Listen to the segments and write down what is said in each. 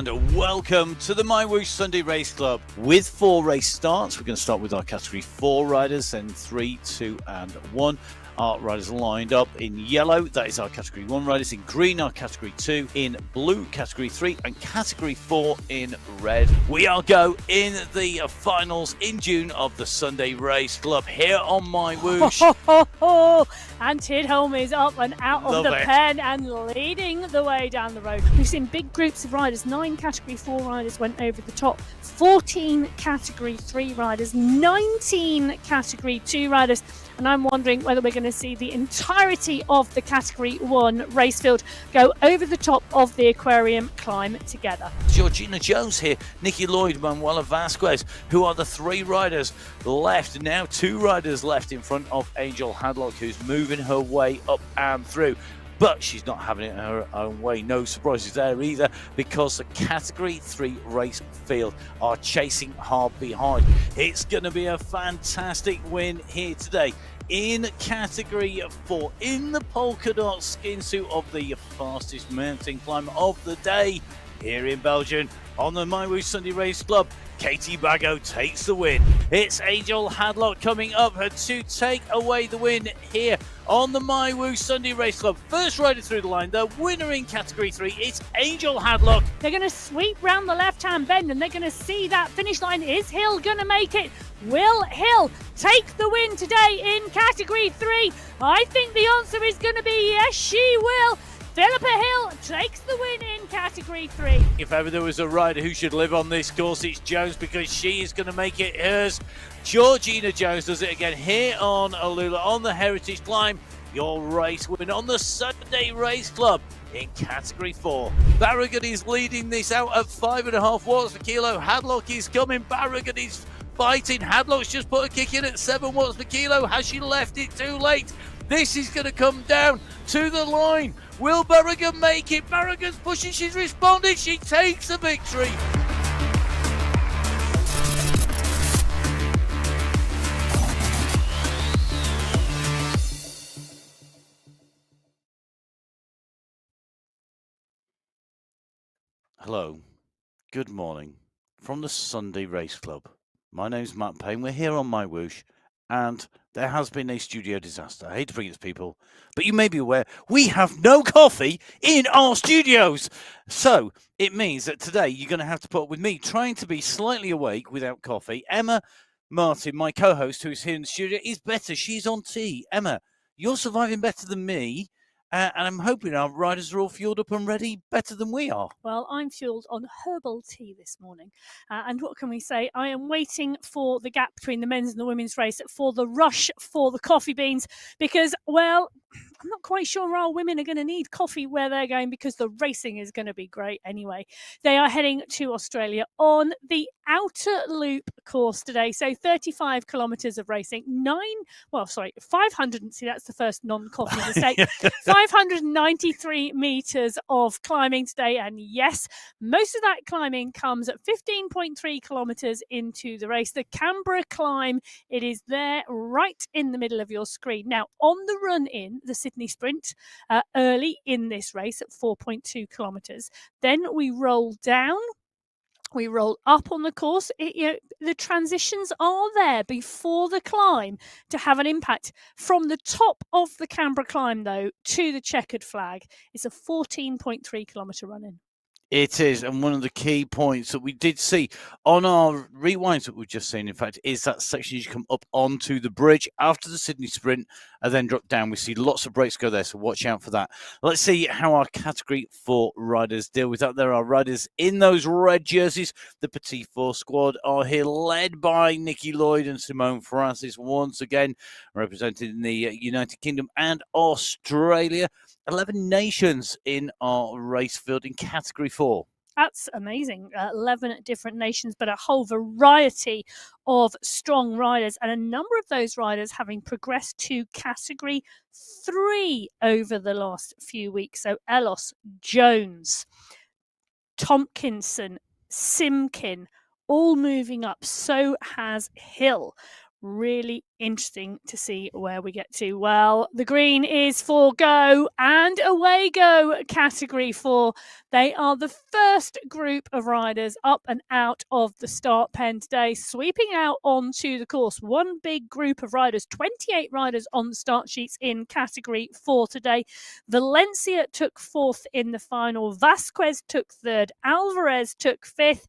and welcome to the MyWhoosh Sunday Race Club. With 4 race starts, we're going to start with our Category 4 riders, then 3, 2 and 1. Our riders lined up in yellow, that is our Category 1 riders, in green our Category 2, in blue Category 3 and Category 4 in red. We are go in the finals in June of the Sunday Race Club here on MyWhoosh. And Tidholm is up and out of the pen and leading the way down the road. We've seen big groups of riders. 9 Category 4 riders went over the top. 14 Category 3 riders. 19 Category 2 riders. And I'm wondering whether we're going to see the entirety of the Category 1 race field go over the top of the aquarium climb together. Georgina Jones here, Nikki Lloyd, Manuela Vasquez, who are the 3 riders left. Now 2 riders left in front of Angel Hadlock, who's moving her way up and through. But she's not having it her own way. No surprises there either, because the Category 3 race field are chasing hard behind. It's going to be a fantastic win here today. In Category 4, in the polka dot skin suit of the fastest mountain climb of the day here in Belgium on the MyWhoosh Sunday Race Club, Katie Bago takes the win. It's Angel Hadlock coming up to take away the win here on the MyWhoosh Sunday Race Club. First rider through the line, the winner in Category 3, it's Angel Hadlock. They're going to sweep round the left-hand bend and they're going to see that finish line. Is Hill going to make it? Will Hill take the win today in Category 3? I think the answer is going to be yes, she will. Philippa Hill takes the win in Category 3. If ever there was a rider who should live on this course, it's Jones, because she is going to make it hers. Georgina Jones does it again here on Alula on the Heritage Climb. Your race win on the Sunday Race Club in Category 4. Barragan is leading this out at 5.5 watts per kilo. Hadlock is coming. Barragan is fighting. Hadlock's just put a kick in at 7 watts per kilo. Has she left it too late? This is going to come down to the line. Will Barragan make it? Barragan's pushing. She's responded. She takes the victory. Hello. Good morning from the Sunday Race Club. My name's Matt Payne. We're here on MyWhoosh, and there has been a studio disaster. I hate to bring it to people, but you may be aware we have no coffee in our studios. So it means that today you're going to have to put up with me trying to be slightly awake without coffee. Emma Martin, my co-host, who's here in the studio, is better. She's on tea. Emma, you're surviving better than me. And I'm hoping our riders are all fueled up and ready better than we are. Well, I'm fueled on herbal tea this morning. And what can we say? I am waiting for the gap between the men's and the women's race, for the rush for the coffee beans, because, well, I'm not quite sure our women are going to need coffee where they're going, because the racing is going to be great anyway. They are heading to Australia on the Outer Loop course today. So 35 kilometres of racing, 500, see, that's the first non-coffee mistake, 593 metres of climbing today. And yes, most of that climbing comes at 15.3 kilometres into the race. The Canberra climb, it is there right in the middle of your screen. Now, on the run in, the Sydney Sprint, early in this race at 4.2 kilometres. Then we roll down. We roll up on the course. The transitions are there before the climb to have an impact. From the top of the Canberra climb, though, to the checkered flag, it's a 14.3 kilometre run-in. It is, and one of the key points that we did see on our rewinds that we've just seen, in fact, is that section you come up onto the bridge after the Sydney Sprint and then drop down. We see lots of breaks go there, so watch out for that. Let's see how our Category 4 riders deal with that. There are riders in those red jerseys. The Petit Four squad are here, led by Nikki Lloyd and Simone Francis, once again represented in the United Kingdom and Australia. 11 nations in our race field in Category 4. That's amazing. 11 different nations, but a whole variety of strong riders, and a number of those riders having progressed to Category 3 over the last few weeks. So Ellos, Jones, Tompkinson, Simkin, all moving up. So has Hill. Really interesting to see where we get to. Well, the green is for go and away go category 4. They are the first group of riders up and out of the start pen today, sweeping out onto the course. One big group of riders, 28 riders on the start sheets in category 4 today. Valencia took 4th in the final. Vasquez took 3rd. Alvarez took 5th.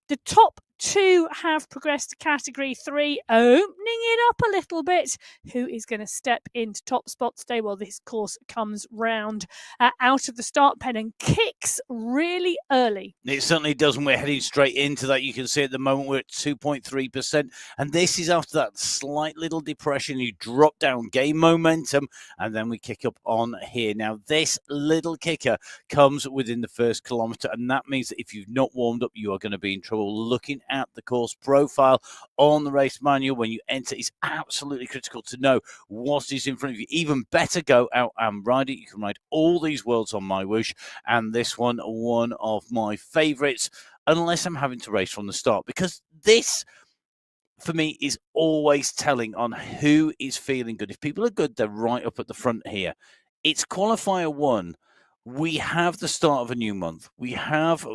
The top 2 have progressed to category 3, opening it up a little bit. Who is going to step into top spot today? Well, this course comes round out of the start pen and kicks really early. It certainly does, and we're heading straight into that. You can see at the moment we're at 2.3%, and this is after that slight little depression. You drop down, gain momentum, and then we kick up on here. Now, this little kicker comes within the first kilometre, and that means that if you've not warmed up, you are going to be in trouble. Looking at the course profile on the race manual when you enter is absolutely critical to know what is in front of you. Even better, go out and ride it. You can ride all these worlds on MyWhoosh, and this one of my favourites, unless I'm having to race from the start, because this, for me, is always telling on who is feeling good. If people are good, they're right up at the front here. It's qualifier 1. We have the start of a new month. We have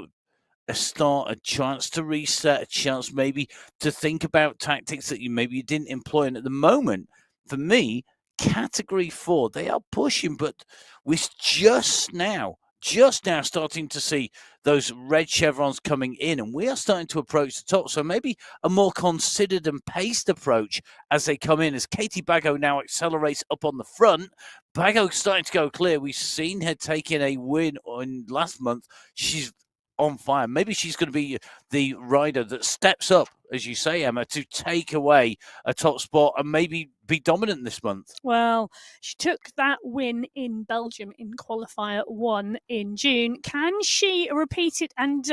a start, a chance to reset, a chance maybe to think about tactics that you didn't employ. And at the moment, for me, category 4, they are pushing, but we're just now starting to see those red chevrons coming in, and we are starting to approach the top. So maybe a more considered and paced approach as they come in, as Katie Bago now accelerates up on the front. Bago starting to go clear. We've seen her taking a win on last month. She's on fire. Maybe she's going to be the rider that steps up, as you say, Emma, to take away a top spot and maybe be dominant this month. Well, she took that win in Belgium in qualifier 1 in June. Can she repeat it and,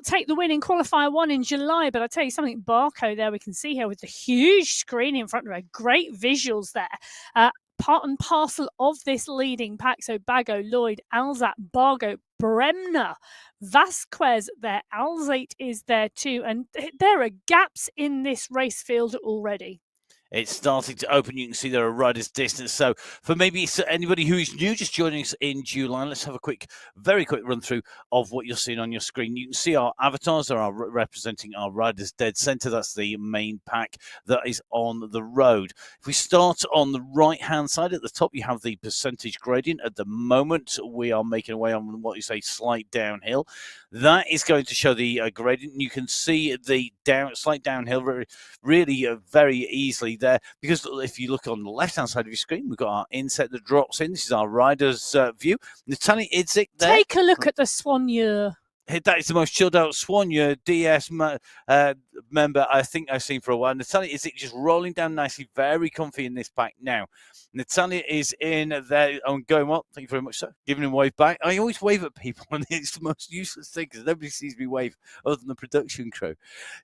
take the win in qualifier 1 in July? But I'll tell you something, Barco there, we can see her with the huge screen in front of her. Great visuals there. Part and parcel of this leading pack. So Bago, Lloyd, Alzat, Bargo, Bremner, Vasquez there, Alzate is there too. And there are gaps in this race field already. It's starting to open. You can see there are riders distance. So for maybe anybody who is new, just joining us in July, let's have a very quick run through of what you're seeing on your screen. You can see our avatars are representing our riders dead center. That's the main pack that is on the road. If we start on the right-hand side at the top, you have the percentage gradient. At the moment, we are making our way on what is a slight downhill. That is going to show the gradient. You can see the slight downhill really very easily there, because if you look on the left-hand side of your screen, we've got our inset that drops in. This is our rider's view. Natalia Idzik there. Take a look at the Soigneur. That is the most chilled out Soigneur DS member I think I've seen for a while. Natalia Idzik just rolling down nicely, very comfy in this pack now. Natalia is in there. I'm going well. Thank you very much, sir. Giving him a wave back. I always wave at people, and it's the most useless thing because nobody sees me wave other than the production crew.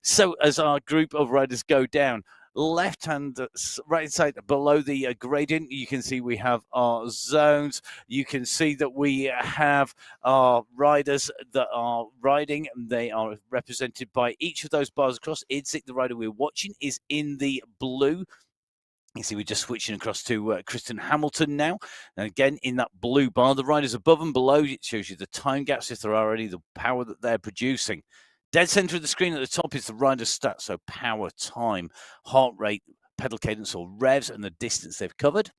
So as our group of riders go down, right side below the gradient, you can see we have our zones. You can see that we have our riders that are riding, and they are represented by each of those bars across. Idzik, the rider we're watching, is in the blue. You see, we're just switching across to Kristen Hamilton now. And again, in that blue bar, the riders above and below, it shows you the time gaps, if there are any, the power that they're producing. Dead center of the screen at the top is the rider's stats, so power, time, heart rate, pedal cadence or revs, and the distance they've covered.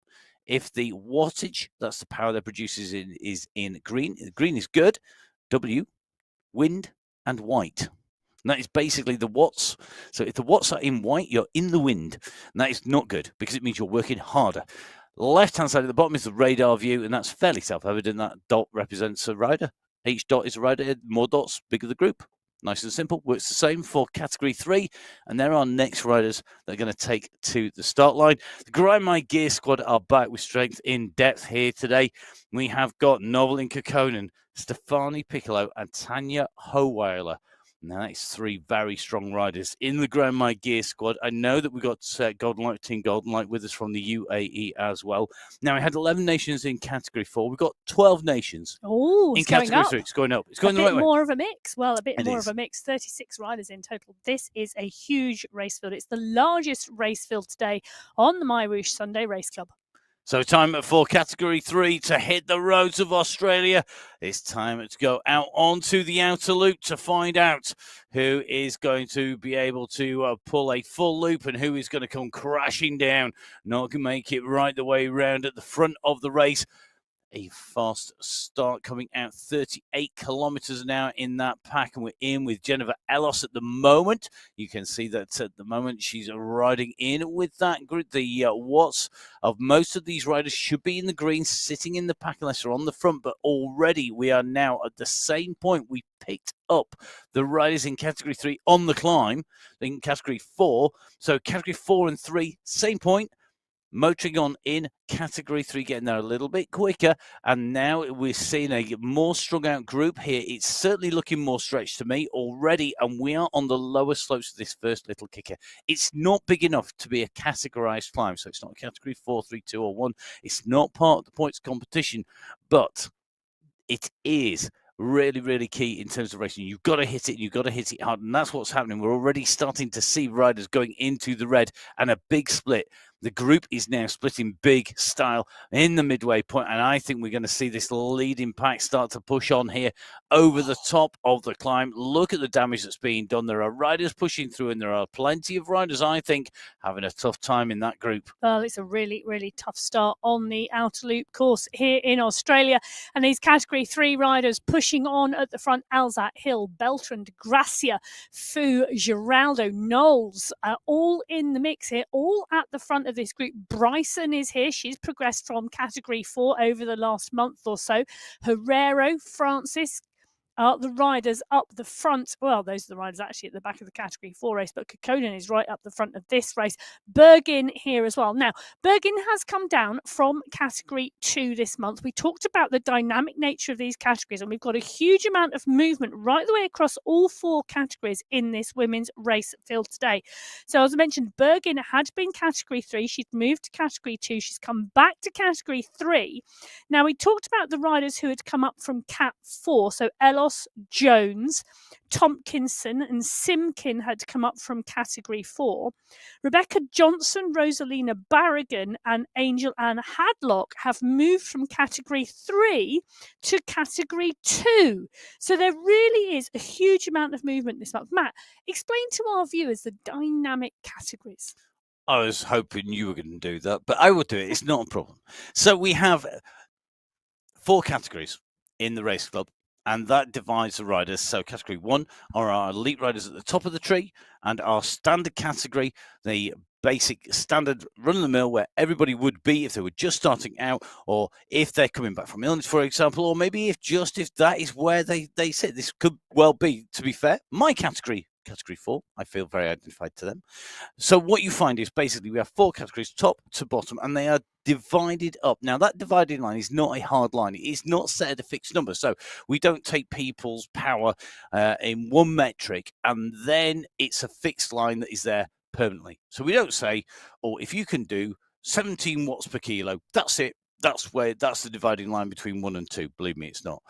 If the wattage, that's the power they produce, is in green. Green is good. W, wind, and white. And that is basically the watts. So if the watts are in white, you're in the wind. And that is not good because it means you're working harder. Left-hand side at the bottom is the radar view, and that's fairly self-evident. That dot represents a rider. Each dot is a rider. More dots, bigger the group. Nice and simple. Works the same for category 3. And there are next riders that are going to take to the start line. The Grind My Gear squad are back with strength in depth here today. We have got Noveline Kokkonen, Stefani Piccolo, and Tanya Howeiler. Now, that is 3 very strong riders in the Ground My Gear squad. I know that we got Golden Light, Team Golden Light with us from the UAE as well. Now, we had 11 nations in Category 4. We've got 12 nations in Category 3. It's going up. It's going the right way. A bit more of a mix. Well, a bit more is. of a mix. 36 riders in total. This is a huge race field. It's the largest race field today on the MyWhoosh Sunday Race Club. So time for Category 3 to hit the roads of Australia. It's time to go out onto the outer loop to find out who is going to be able to pull a full loop and who is going to come crashing down, not going to make it right the way around at the front of the race. A fast start coming out 38 kilometers an hour in that pack, and we're in with Jennifer Ellos at the moment. You can see that at the moment she's riding in with that group. The watts of most of these riders should be in the green, sitting in the pack unless they're on the front, but already we are now at the same point. We picked up the riders in Category 3 on the climb in Category 4. So Category 4 and 3, same point. Motoring on in Category 3, getting there a little bit quicker, and now we're seeing a more strung out group here. It's certainly looking more stretched to me already, and we are on the lower slopes of this first little kicker. It's not big enough to be a categorized climb, so it's not Category 4, 3, 2, or 1. It's not part of the points competition, but it is really, really key in terms of racing. You've got to hit it, and you've got to hit it hard, and that's what's happening. We're already starting to see riders going into the red, and a big split. The group is now splitting big style in the midway point, and I think we're going to see this leading pack start to push on here over the top of the climb. Look at the damage that's being done. There are riders pushing through, and there are plenty of riders, I think, having a tough time in that group. Well, it's a really, really tough start on the outer loop course here in Australia, and these Category 3 riders pushing on at the front. Alzat, Hill, Beltrand, Gracia, Fu, Giraldo, Knowles are all in the mix here, all at the front of this group. Bryson is here. She's progressed from Category 4 over the last month or so. Herrero, Francis are the riders up the front. Well, those are the riders actually at the back of the Category 4 race, but Kekkonen is right up the front of this race. Bergin here as well. Now, Bergin has come down from Category 2 this month. We talked about the dynamic nature of these categories, and we've got a huge amount of movement right the way across all 4 categories in this women's race field today. So, as I mentioned, Bergin had been Category 3. She'd moved to Category 2. She's come back to Category 3. Now, we talked about the riders who had come up from Cat 4. So, Ellos, Jones, Tompkinson and Simkin had come up from Category 4. Rebecca Johnson, Rosalina Barragan and Angel Ann Hadlock have moved from Category 3 to Category 2. So there really is a huge amount of movement this month. Matt, explain to our viewers the dynamic categories. I was hoping you were going to do that, but I will do it. It's not a problem. So we have 4 categories in the race club, and that divides the riders. So Category 1 are our elite riders at the top of the tree, and our standard category, the basic standard run-of-the-mill where everybody would be if they were just starting out, or if they're coming back from illness, for example, or maybe if that is where they sit. This could well be, to be fair, my category. Category 4, I feel very identified to them. So what you find is basically we have 4 categories, top to bottom, and they are divided up. Now, that dividing line is not a hard line. It is not set at a fixed number. So we don't take people's power in one metric, and then it's a fixed line that is there permanently. So we don't say, oh, if you can do 17 watts per kilo, that's it. That's the dividing line between 1 and 2. Believe me, it's not.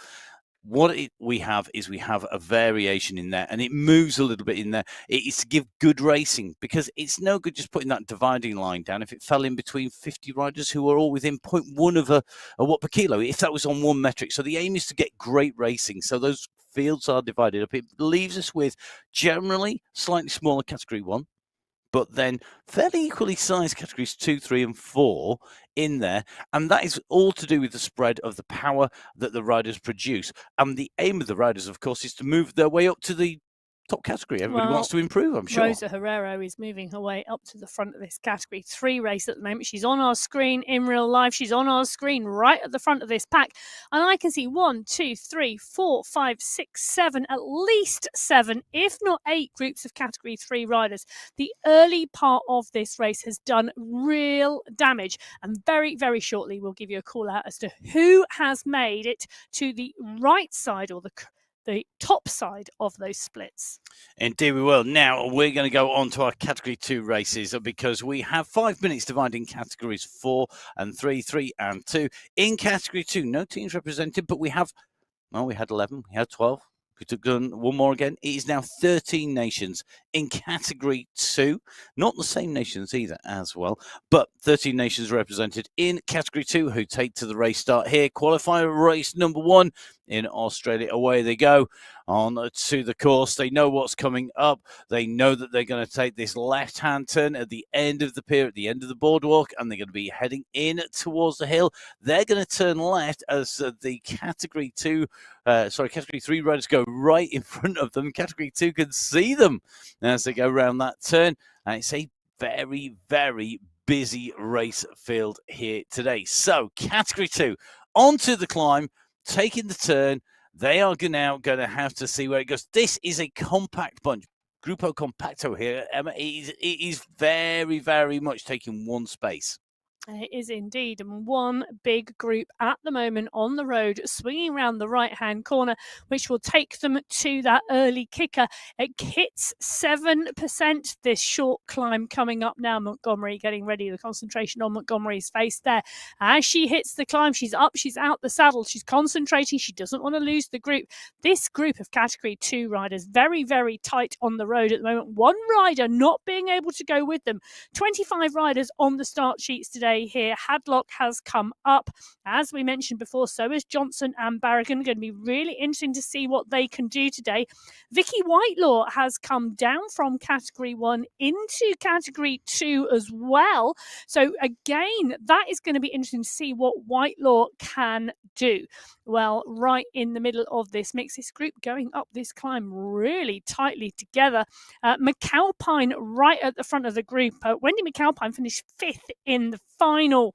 What we have is we have a variation in there, and it moves a little bit in there. It is to give good racing, because it's no good just putting that dividing line down if it fell in between 50 riders who are all within 0.1 of a watt per kilo, if that was on one metric. So the aim is to get great racing. So those fields are divided up. It leaves us with generally slightly smaller Category 1, but then fairly equally sized Categories 2, 3, and 4 in there. And that is all to do with the spread of the power that the riders produce. And the aim of the riders, of course, is to move their way up to the top category. Everybody wants to improve, I'm sure. Rosa Herrero is moving her way up to the front of this Category 3 race at the moment. She's on our screen in real life. She's on our screen right at the front of this pack. And I can see 1, 2, 3, 4, 5, 6, 7, at least 7, if not 8 groups of Category 3 riders. The early part of this race has done real damage. And very, very shortly, we'll give you a call out as to who has made it to the right side, or the the top side of those splits. Indeed we will. Now we're going to go on to our Category 2 races because we have 5 minutes dividing categories 4 and 3, 3 and 2. In Category 2, no teams represented, but we had 11, we had 12. We took one more again. It is now 13 nations in Category 2. Not the same nations either as well, but 13 nations represented in Category 2 who take to the race start here. Qualifier race number 1 in Australia. Away they go on to the course. They know what's coming up. They know that they're going to take this left-hand turn at the end of the pier, at the end of the boardwalk, and they're going to be heading in towards the hill. They're going to turn left as the Category 3 riders go right in front of them. Category 2 can see them as they go around that turn. And it's a very, very busy race field here today. So Category 2, onto the climb, taking the turn. They are now going to have to see where it goes. This is a compact bunch. Grupo Compacto here, Emma. It is very, very much taking one space. It is indeed, and one big group at the moment on the road, swinging around the right-hand corner, which will take them to that early kicker. It hits 7%, this short climb coming up now. Montgomery getting ready, the concentration on Montgomery's face there. As she hits the climb, she's up, she's out the saddle, she's concentrating, she doesn't want to lose the group. This group of Category 2 riders, very, very tight on the road at the moment. One rider not being able to go with them. 25 riders on the start sheets today. Here, Hadlock has come up. As we mentioned before, so is Johnson and Barragan. Going to be really interesting to see what they can do today. Vicky Whitelaw has come down from Category 1 into Category 2 as well. So again, that is going to be interesting to see what Whitelaw can do. Well, right in the middle of this mix, this group going up this climb really tightly together. McAlpine right at the front of the group. Wendy McAlpine finished 5th in the final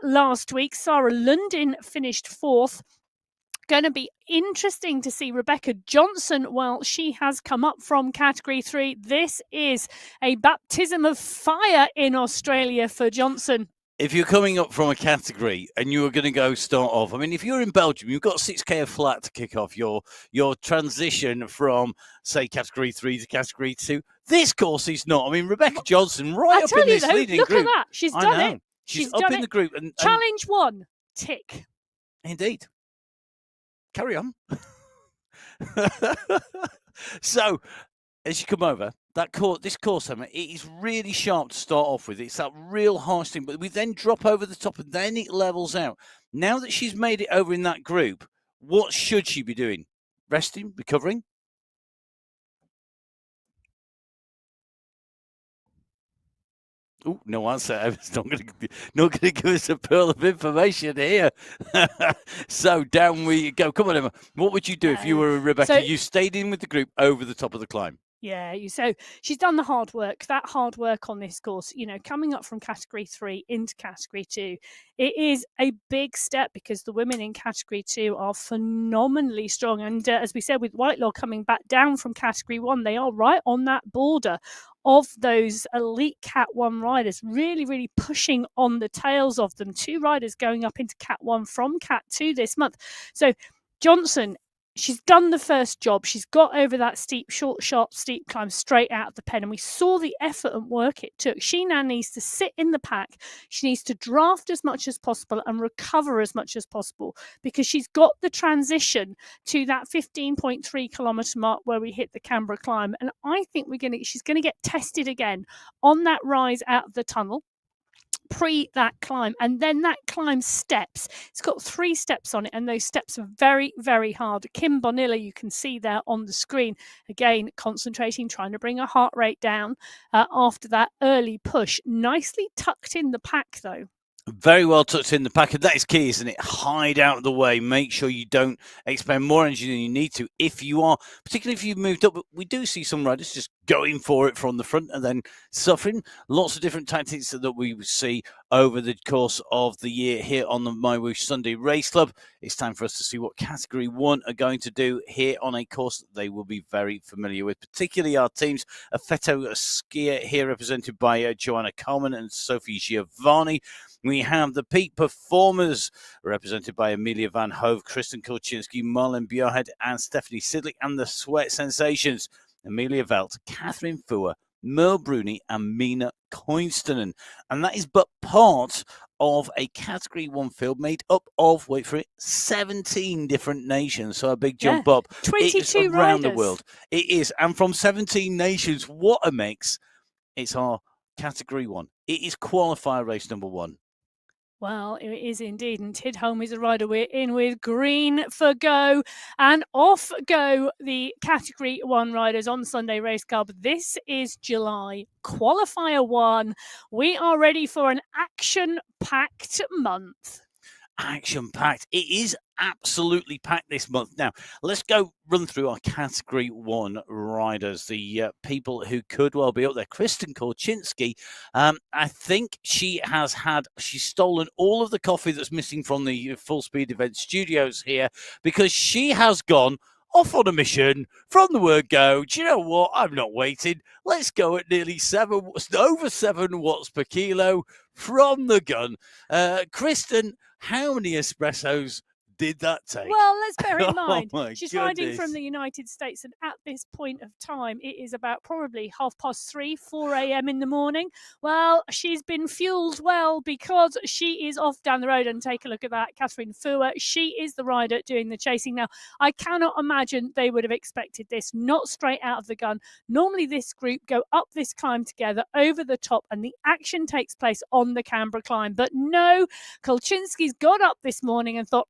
last week. Sarah Lundin finished 4th. Going to be interesting to see Rebecca Johnson. Well, she has come up from Category 3. This is a baptism of fire in Australia for Johnson. If you're coming up from a category and you are going to go start off, I mean, if you're in Belgium, you've got 6K of flat to kick off your transition from, say, Category 3 to Category 2. This course is not. I mean, Rebecca Johnson right up in this leading group. Look at that. She's done it. She's up in the group. And Challenge 1. Tick. Indeed. Carry on. So, as you come over, this course, Emma, it is really sharp to start off with. It's that real harsh thing, but we then drop over the top and then it levels out. Now that she's made it over in that group, what should she be doing? Resting? Recovering? Oh, no answer. Emma's not going to give us a pearl of information here. So down we go. Come on, Emma. What would you do if you were Rebecca? So, you stayed in with the group over the top of the climb. Yeah, so she's done the hard work. That hard work on this course, coming up from Category 3 into Category 2, it is a big step because the women in Category 2 are phenomenally strong. And as we said, with Whitelaw coming back down from Category 1, they are right on that border of those elite Cat 1 riders, really, really pushing on the tails of them. 2 riders going up into Cat 1 from Cat 2 this month. So Johnson, she's done the first job. She's got over that steep, short, sharp, steep climb straight out of the pen. And we saw the effort and work it took. She now needs to sit in the pack. She needs to draft as much as possible and recover as much as possible because she's got the transition to that 15.3 kilometre mark where we hit the Canberra climb. And I think she's going to get tested again on that rise out of the tunnel. Pre that climb, and then that climb steps. It's got 3 steps on it, and those steps are very, very hard. Kim Bonilla, you can see there on the screen, again concentrating, trying to bring her heart rate down after that early push. Nicely tucked in the pack though. Very well tucked in the pack, and that is key, isn't it? Hide out of the way. Make sure you don't expend more energy than you need to. If you are, particularly if you've moved up, we do see some riders just going for it from the front and then suffering. Lots of different tactics that we see over the course of the year here on the MyWhoosh Sunday Race Club. It's time for us to see what Category 1 are going to do here on a course that they will be very familiar with, particularly our teams. Affetto Skier here represented by Joanna Coleman and Sophie Giovanni. We have the Peak Performers represented by Amelia Van Hove, Kristen Kolczynski, Marlon Bjarhead and Stephanie Sidley, and the Sweat Sensations, Amelia Velt, Catherine Fuhr, Merle Bruni and Mina Koinstonen. And that is but part of a Category 1 field made up of, wait for it, 17 different nations. So a big jump up. 22 around riders. the world. It is. And from 17 nations, what a mix. It's our Category 1. It is qualifier race number 1. Well, it is indeed. And Tidholm is a rider we're in with. Green for go. And off go the Category 1 riders on Sunday Race Club. This is July Qualifier 1. We are ready for an action-packed month. Action-packed. It is absolutely packed this month. Now, let's go run through our Category 1 riders, the people who could well be up there. Kristen Kolczynski, I think she's stolen all of the coffee that's missing from the Full Speed Event studios here, because she has gone off on a mission from the word go. Do you know what? I'm not waiting. Let's go at nearly over 7 watts per kilo from the gun. Kristen, how many espressos did that take? Well, let's bear in mind, she's riding from the United States, and at this point of time, it is about probably 3:30, 4 a.m. in the morning. Well, she's been fueled well, because she is off down the road, and take a look at that, Catherine Fuhr. She is the rider doing the chasing. Now, I cannot imagine they would have expected this, not straight out of the gun. Normally, this group go up this climb together over the top, and the action takes place on the Canberra climb. But no, Kolczynski's got up this morning and thought,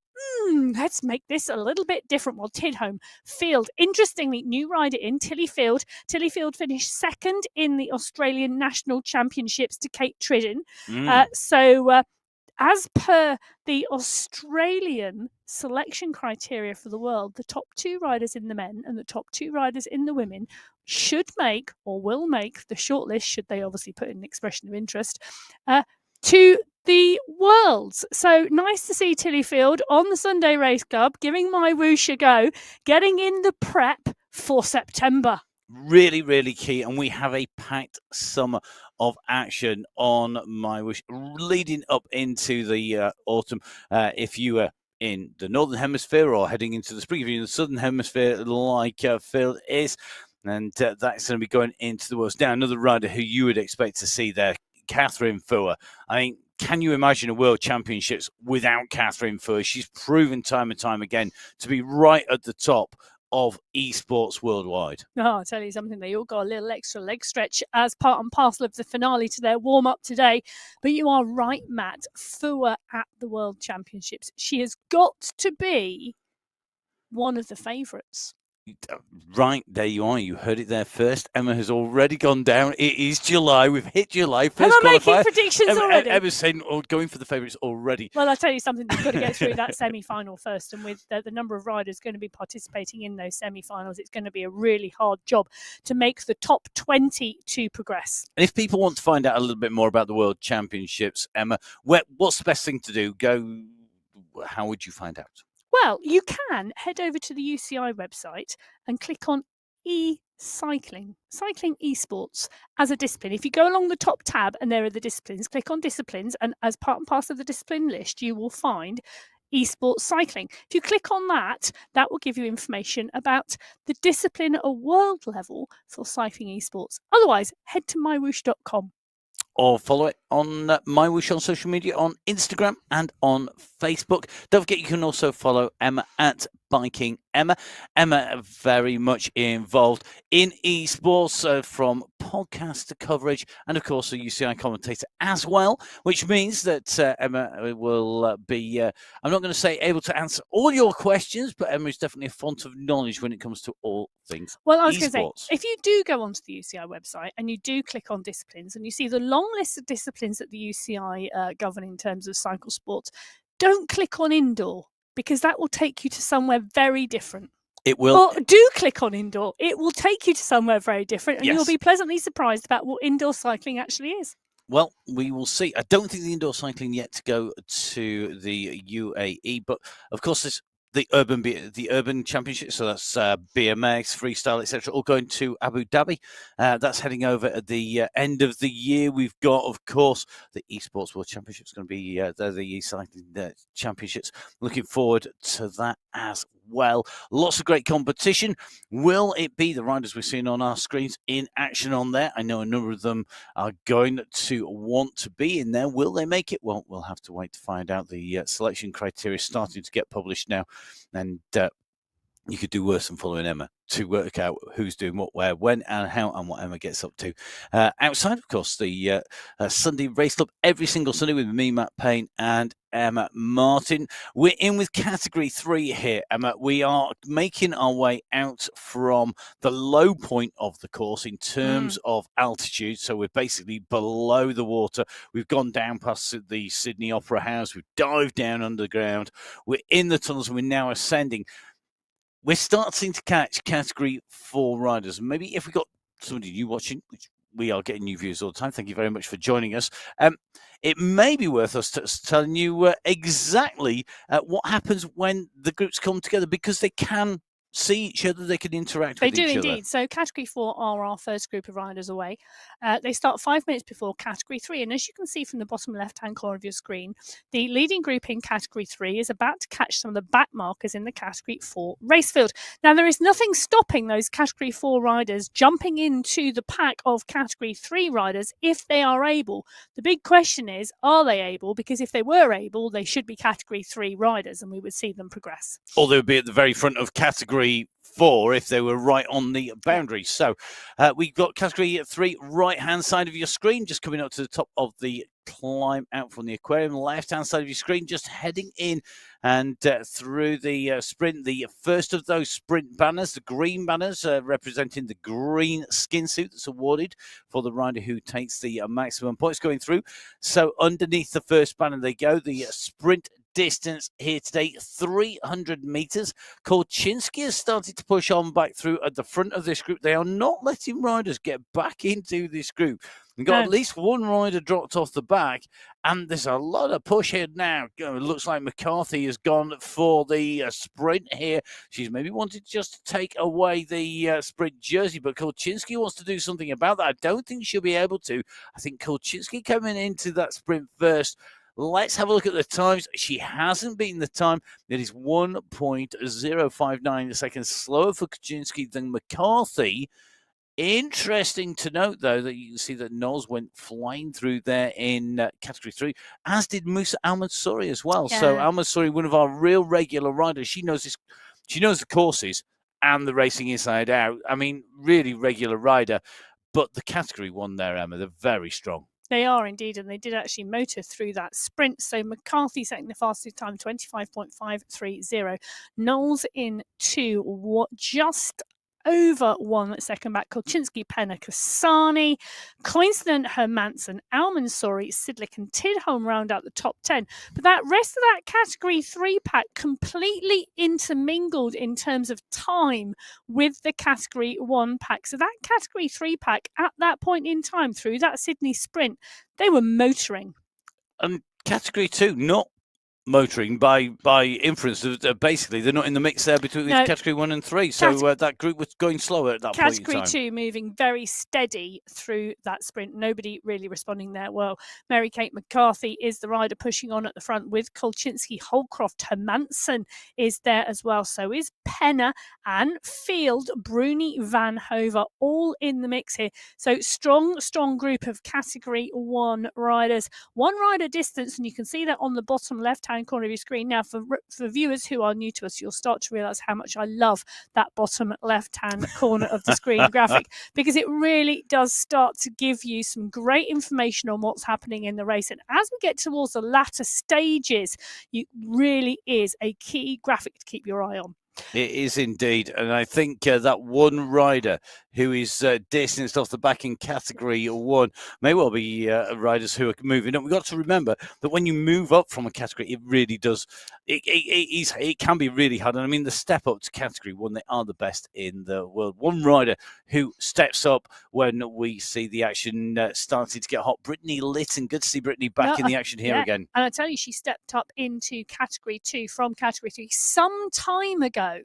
let's make this a little bit different. Well, Tidholm, Field, interestingly, new rider in, Tilly Field. Tilly Field finished second in the Australian National Championships to Kate Tridden. As per the Australian selection criteria for the world, the top 2 riders in the men and the top 2 riders in the women should make, or will make, the shortlist, should they obviously put in an expression of interest, to the Worlds. So nice to see Tilly Field on the Sunday Race Club, giving MyWhoosh a go, getting in the prep for September. Really, really key. And we have a packed summer of action on MyWhoosh leading up into the autumn. If you are in the Northern Hemisphere or heading into the spring, if you're in the Southern Hemisphere like Phil is, and that's going to be going into the Worlds. Now, another rider who you would expect to see there, Catherine Fuhr. I mean, can you imagine a World Championships without Catherine Fuhr? She's proven time and time again to be right at the top of esports worldwide. Oh, I'll tell you something, they all got a little extra leg stretch as part and parcel of the finale to their warm-up today. But you are right, Matt. Fuhr at the World Championships. She has got to be one of the favourites. Right, there you are. You heard it there first. Emma has already gone down. It is July. We've hit July. First Am I making predictions already? Emma's saying, going for the favourites already. Well, I'll tell you something. They've got to get through that semi-final first. And with the number of riders going to be participating in those semi-finals, it's going to be a really hard job to make the top 20 to progress. And if people want to find out a little bit more about the World Championships, Emma, what's the best thing to do? How would you find out? Well, you can head over to the UCI website and click on cycling esports as a discipline. If you go along the top tab and there are the disciplines, click on disciplines, and as part and parcel of the discipline list, you will find esports cycling. If you click on that, that will give you information about the discipline at a world level for cycling esports. Otherwise, head to mywhoosh.com. Or follow it on MyWhoosh on social media, on Instagram and on Facebook. Don't forget, you can also follow Emma at Biking Emma. Emma very much involved in esports, from podcast to coverage, and of course a UCI commentator as well, which means that Emma will be, I'm not going to say able to answer all your questions, but Emma is definitely a font of knowledge when it comes to all things Well, I was going to say, if you do go onto the UCI website and you do click on disciplines and you see the long list of disciplines that the UCI govern in terms of cycle sports, don't click on indoor, because that will take you to somewhere very different. It will. Or do click on indoor. It will take you to somewhere very different, and Yes. you'll be pleasantly surprised about what indoor cycling actually is. Well, we will see. I don't think the indoor cycling yet to go to the UAE, but of course there's the urban championship. So that's BMX, freestyle, etc. All going to Abu Dhabi. That's heading over at the end of the year. We've got, of course, the Esports World Championship is going to be the e-cycling championships. Looking forward to that as well. Lots of great competition. Will it be the riders we're seeing on our screens in action on there? I know a number of them are going to want to be in there. Will they make it? Well, we'll have to wait to find out. The selection criteria is starting to get published now, and you could do worse than following Emma to work out who's doing what, where, when, and how, and what Emma gets up to. Outside, of course, the Sunday Race Club every single Sunday with me, Matt Payne, and Emma Martin. We're in with Category 3 here, Emma. We are making our way out from the low point of the course in terms of altitude. So we're basically below the water. We've gone down past the Sydney Opera House. We've dived down underground. We're in the tunnels, and we're now ascending. We're starting to catch Category 4 riders. Maybe if we got somebody new watching, which we are getting new viewers all the time, thank you very much for joining us. It may be worth us telling you exactly what happens when the groups come together, because they can see each other, they can interact with each other. They do indeed. So Category 4 are our first group of riders away. They start 5 minutes before Category 3, and as you can see from the bottom left-hand corner of your screen, the leading group in Category 3 is about to catch some of the back markers in the Category 4 race field. Now, there is nothing stopping those Category 4 riders jumping into the pack of Category 3 riders if they are able. The big question is, are they able? Because if they were able, they should be Category 3 riders, and we would see them progress. Or they would be at the very front of Category 4 if they were right on the boundary. So we've got Category 3 right-hand side of your screen, just coming up to the top of the climb out from the aquarium. Left-hand side of your screen, just heading in and through the sprint. The first of those sprint banners, the green banners, representing the green skin suit that's awarded for the rider who takes the maximum points going through. So underneath the first banner they go. The sprint distance here today, 300 meters. Kolchinsky has started to push on back through at the front of this group. They are not letting riders get back into this group. We've got at least one rider dropped off the back, and there's a lot of push here now. It looks like McCarthy has gone for the sprint here. She's maybe wanted just to take away the sprint jersey, but Kolchinsky wants to do something about that. I don't think she'll be able to. I think Kolchinsky coming into that sprint first. Let's have a look at the times. She hasn't beaten the time. It is 1.059 seconds slower for Kaczynski than McCarthy. Interesting to note, though, that you can see that Knowles went flying through there in Category 3, as did Musa Al-Mansouri as well. Yeah. So Al-Mansouri, one of our real regular riders, she knows this. She knows the courses and the racing inside out. I mean, really regular rider. But the Category 1 there, Emma, they're very strong. They are indeed, and they did actually motor through that sprint. So McCarthy setting the fastest time, 25.530. Knowles in 2, just over 1 second back. Kolchinsky, Penna, Kasani, Coincident, Hermansen, Al-Mansouri, Sidlick, and Tidholm round out the top 10. But that rest of that Category 3 pack completely intermingled in terms of time with the Category 1 pack. So that Category 3 pack at that point in time through that Sydney sprint, they were motoring. And Category 2, not motoring by inference. Basically, they're not in the mix there between Category 1 and 3. So that group was going slower at that point in time. Category 2 moving very steady through that sprint. Nobody really responding there. Well, Mary-Kate McCarthy is the rider pushing on at the front with Kolchinsky, Holcroft, Hermansen is there as well. So is Penna and Field, Bruni, Van Hover, all in the mix here. So strong group of Category 1 riders. One rider distance, and you can see that on the bottom left-hand corner of your screen. Now, for viewers who are new to us, you'll start to realise how much I love that bottom left-hand corner of the screen graphic, because it really does start to give you some great information on what's happening in the race. And as we get towards the latter stages, it really is a key graphic to keep your eye on. It is indeed. And I think that one rider who is distanced off the back in category 1 may well be riders who are moving up. We've got to remember that when you move up from a category, it really does, it can be really hard. And I mean, the step up to category 1, they are the best in the world. One rider who steps up when we see the action starting to get hot, Brittany Litton. Good to see Brittany back in the action here again. And I tell you, she stepped up into category 2 from category 3 some time ago.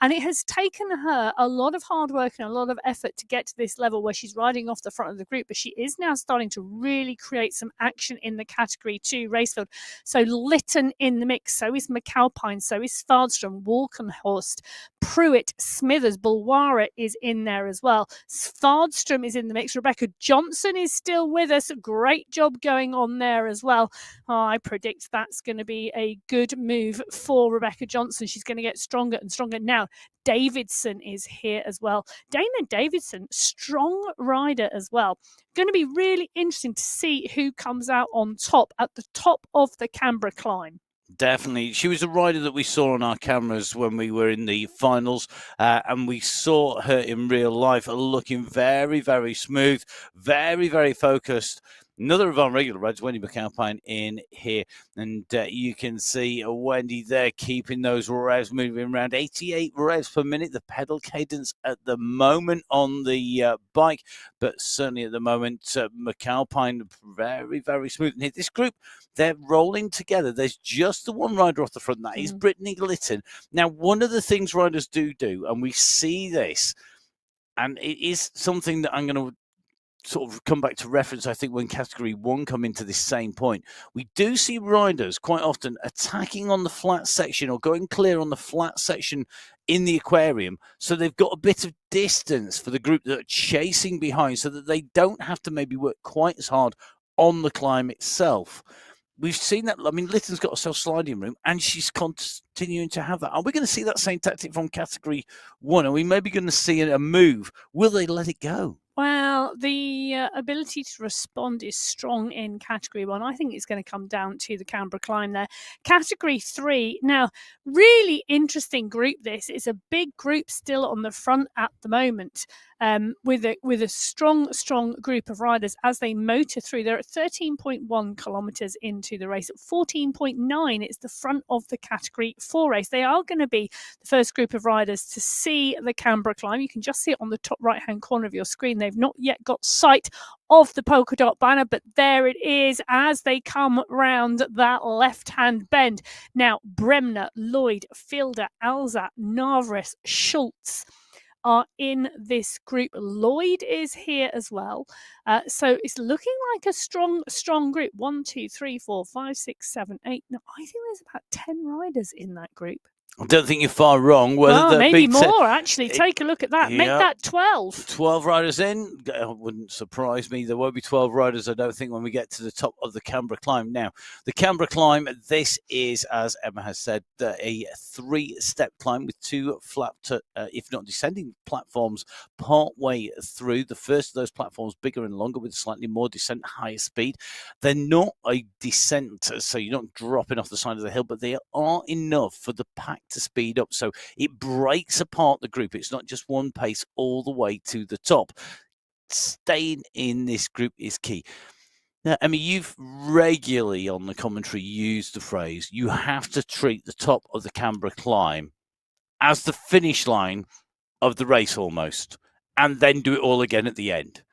And it has taken her a lot of hard work and a lot of effort to get to this level where she's riding off the front of the group. But she is now starting to really create some action in the category 2 race field. So Litton in the mix, so is McAlpine, so is Svardström, Walkenhorst, Pruitt, Smithers, Bulwara is in there as well. Svardström is in the mix. Rebecca Johnson is still with us. Great job going on there as well. I predict that's going to be a good move for Rebecca Johnson. She's going to get stronger and stronger. Now, Davidson is here as well. Dana Davidson, strong rider as well. Going to be really interesting to see who comes out on top at the top of the Canberra climb. Definitely. She was a rider that we saw on our cameras when we were in the finals, and we saw her in real life looking very, very smooth, very, very focused. Another of our regular riders, Wendy McAlpine, in here. And you can see Wendy there keeping those revs moving around. 88 revs per minute, the pedal cadence at the moment on the bike. But certainly at the moment, McAlpine, very, very smooth. And this group, they're rolling together. There's just the one rider off the front. That is Brittany Litton. Now, one of the things riders do, and we see this, and it is something that I'm going to sort of come back to reference, I think, when category 1 come into this same point. We do see riders quite often attacking on the flat section or going clear on the flat section in the aquarium, so they've got a bit of distance for the group that are chasing behind, so that they don't have to maybe work quite as hard on the climb itself. We've seen that. I mean, Litton's got a self-sliding room, and she's continuing to have that. Are we going to see that same tactic from category 1? Are we maybe going to see a move? Will they let it go? Well, the ability to respond is strong in category 1. I think it's going to come down to the Canberra climb there. Category 3, now, really interesting group this. It's a big group still on the front at the moment, with a strong group of riders as they motor through. They're at 13.1 kilometres into the race. At 14.9, it's the front of the category 4 race. They are going to be the first group of riders to see the Canberra climb. You can just see it on the top right-hand corner of your screen. They've not yet got sight of the polka dot banner, but there it is as they come round that left-hand bend. Now, Bremner, Lloyd, Fielder, Alza, Navras, Schultz are in this group. Lloyd is here as well. So it's looking like a strong group. 1, 2, 3, 4, 5, 6, 7, 8. Now, I think there's about 10 riders in that group. I don't think you're far wrong. Maybe more, actually. Take a look at that. Make that 12. 12 riders in. It wouldn't surprise me. There won't be 12 riders, I don't think, when we get to the top of the Canberra climb. Now, the Canberra climb, this is, as Emma has said, a 3-step climb with 2 flat, if not descending platforms part way through. The first of those platforms bigger and longer with slightly more descent, higher speed. They're not a descent, so you're not dropping off the side of the hill, but they are enough for the pack to speed up, so it breaks apart the group. It's not just one pace all the way to the top. Staying in this group is key. Now, I mean, you've regularly on the commentary used the phrase, you have to treat the top of the Canberra climb as the finish line of the race almost, and then do it all again at the end.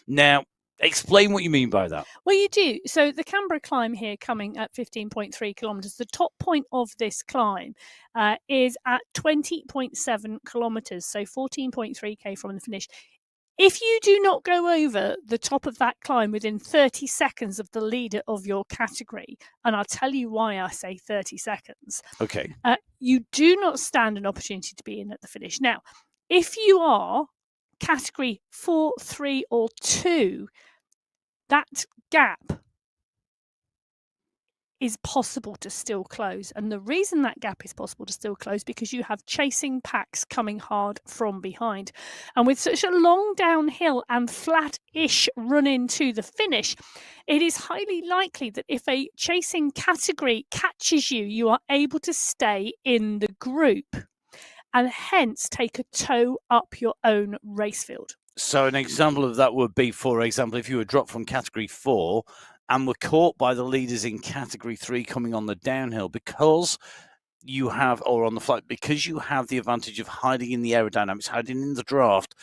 Now, explain what you mean by that. Well, you do. So the Canberra climb here coming at 15.3 kilometres. The top point of this climb is at 20.7 kilometres, so 14.3k from the finish. If you do not go over the top of that climb within 30 seconds of the leader of your category, and I'll tell you why I say 30 seconds. Okay. You do not stand an opportunity to be in at the finish. Now, if you are category 4, 3 or 2, that gap is possible to still close. And the reason that gap is possible to still close because you have chasing packs coming hard from behind. And with such a long downhill and flat-ish run into the finish, it is highly likely that if a chasing category catches you, you are able to stay in the group. and hence take a toe up your own race field. So an example of that would be, for example, if you were dropped from category 4 and were caught by the leaders in category 3 coming on the downhill, because you have, or on the flight, because you have the advantage of hiding in the aerodynamics, hiding in the draft,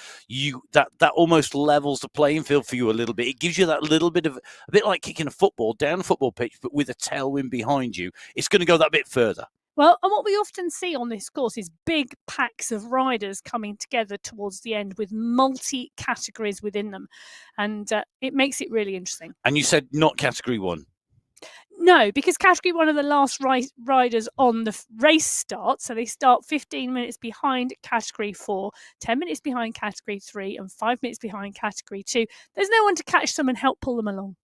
that almost levels the playing field for you a little bit. It gives you that little bit of, a bit like kicking a football down a football pitch, but with a tailwind behind you. It's going to go that bit further. Well, and what we often see on this course is big packs of riders coming together towards the end with multi-categories within them. And it makes it really interesting. And you said not category 1. No, because category 1 are the last riders on the race start. So they start 15 minutes behind category 4, 10 minutes behind category 3, and 5 minutes behind category 2. There's no one to catch them and help pull them along.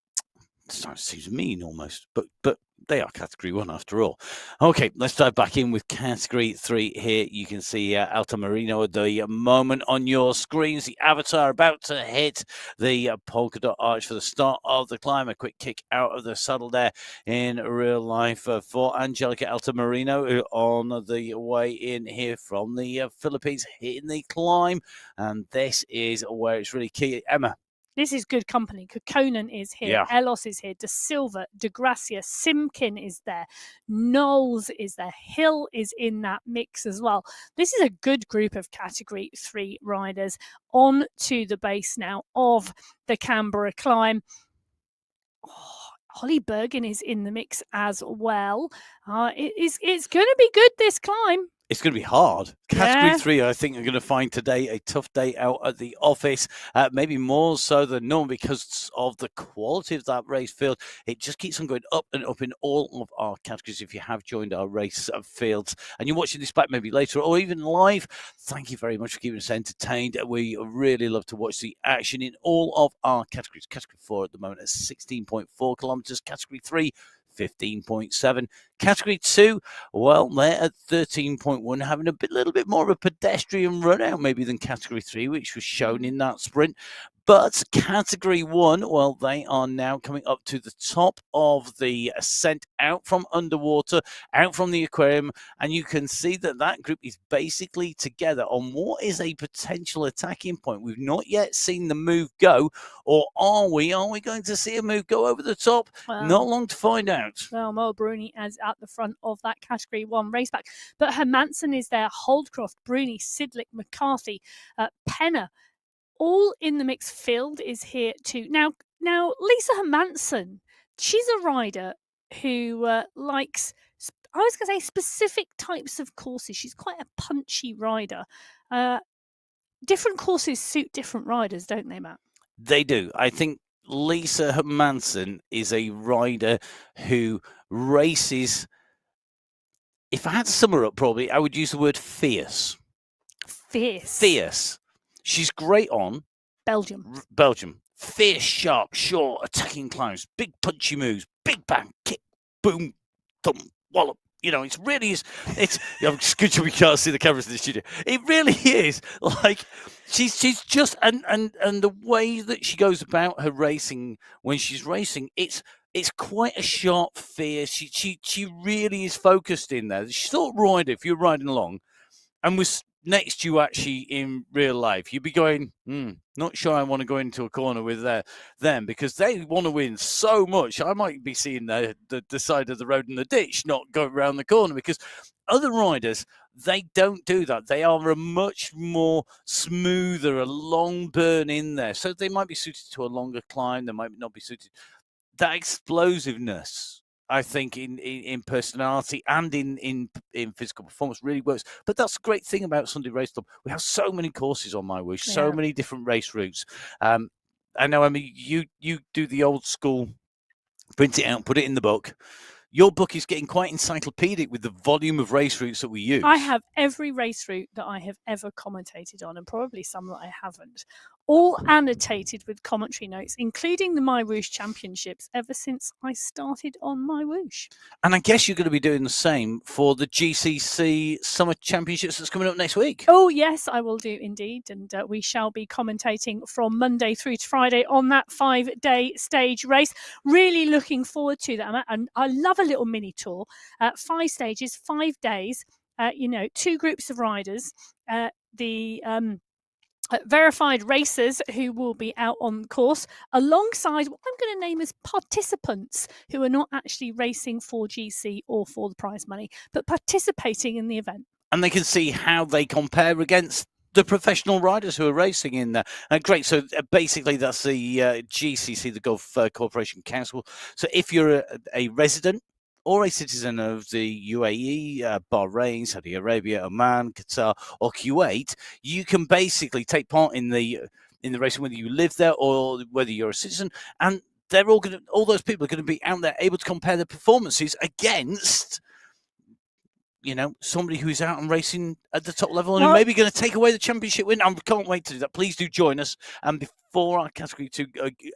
Seems mean almost, but they are category 1 after all. Okay, let's dive back in with category 3 here. You can see Alta Marino at the moment on your screens. The avatar about to hit the polka dot arch for the start of the climb. A quick kick out of the saddle there in real life for Angelica Alta Marino on the way in here from the Philippines, hitting the climb. And this is where it's really key. Emma. This is good company. Kukkonen is here. Yeah. Elos is here. De Silva, De Gracia, Simkin is there. Knowles is there. Hill is in that mix as well. This is a good group of category 3 riders on to the base now of the Canberra climb. Holly Bergen is in the mix as well. It's going to be good, this climb. It's going to be hard. Category 3, I think, are going to find today a tough day out at the office, maybe more so than normal because of the quality of that race field. It just keeps on going up and up in all of our categories. If you have joined our race fields and you're watching this back maybe later or even live, thank you very much for keeping us entertained. We really love to watch the action in all of our categories. Category 4 at the moment is 16.4 kilometers. Category 3, 15.7. Category 2, well, they're at 13.1, having a little bit more of a pedestrian run out maybe than Category 3, which was shown in that sprint. But Category 1, well, they are now coming up to the top of the ascent, out from underwater, out from the aquarium, and you can see that that group is basically together on what is a potential attacking point. We've not yet seen the move go, or are we? Are we going to see a move go over the top? Well, not long to find out. Well, Mo Bruni is at the front of that Category 1 raceback, but Hermansen is there, Holdcroft, Bruni, Sidlick, McCarthy, Penner, all in the mix. Field is here too. Now, Lisa Hermansen, she's a rider who likes, I was going to say, specific types of courses. She's quite a punchy rider. Different courses suit different riders, don't they, Matt? They do. I think Lisa Hermansen is a rider who races, if I had to sum her up, probably I would use the word fierce. Fierce. She's great on Belgium. Fierce, sharp, short, attacking climbs, big punchy moves, big bang, kick, boom, thump, wallop. You know, it's it's good we can't see the cameras in the studio. It really is like she's just and the way that she goes about her racing when she's racing, it's quite a sharp, fierce. She really is focused in there. She's sort of rider if you're riding along and was next to you actually in real life, you'd be going, not sure I want to go into a corner with them because they want to win so much. I might be seeing the side of the road in the ditch, not go around the corner, because other riders, they don't do that. They are a much more smoother, a long burn in there. So they might be suited to a longer climb. They might not be suited. That explosiveness, I think, in personality and in physical performance really works. But that's the great thing about Sunday Race Club. We have so many courses on MyWhoosh, so many different race routes. I know, I mean, you do the old school, print it out, put it in the book. Your book is getting quite encyclopedic with the volume of race routes that we use. I have every race route that I have ever commentated on, and probably some that I haven't, all annotated with commentary notes, including the MyWhoosh Championships, ever since I started on MyWhoosh. And I guess you're going to be doing the same for the GCC Summer Championships that's coming up next week. Oh, yes, I will do indeed. And we shall be commentating from Monday through to Friday on that 5-day stage race. Really looking forward to that. And I love a little mini tour. 5 stages, 5 days. two groups of riders. The verified racers who will be out on the course alongside what I'm going to name as participants who are not actually racing for GC or for the prize money, but participating in the event. And they can see how they compare against the professional riders who are racing in there. Great. So basically, that's the GCC, the Gulf Corporation Council. So if you're a resident or a citizen of the UAE, Bahrain, Saudi Arabia, Oman, Qatar, or Kuwait, you can basically take part in the racing, whether you live there or whether you're a citizen. And they're all those people are going to be out there able to compare their performances against somebody who's out and racing at the top level and who may be going to take away the championship win. I can't wait to do that. Please do join us. And before our category 2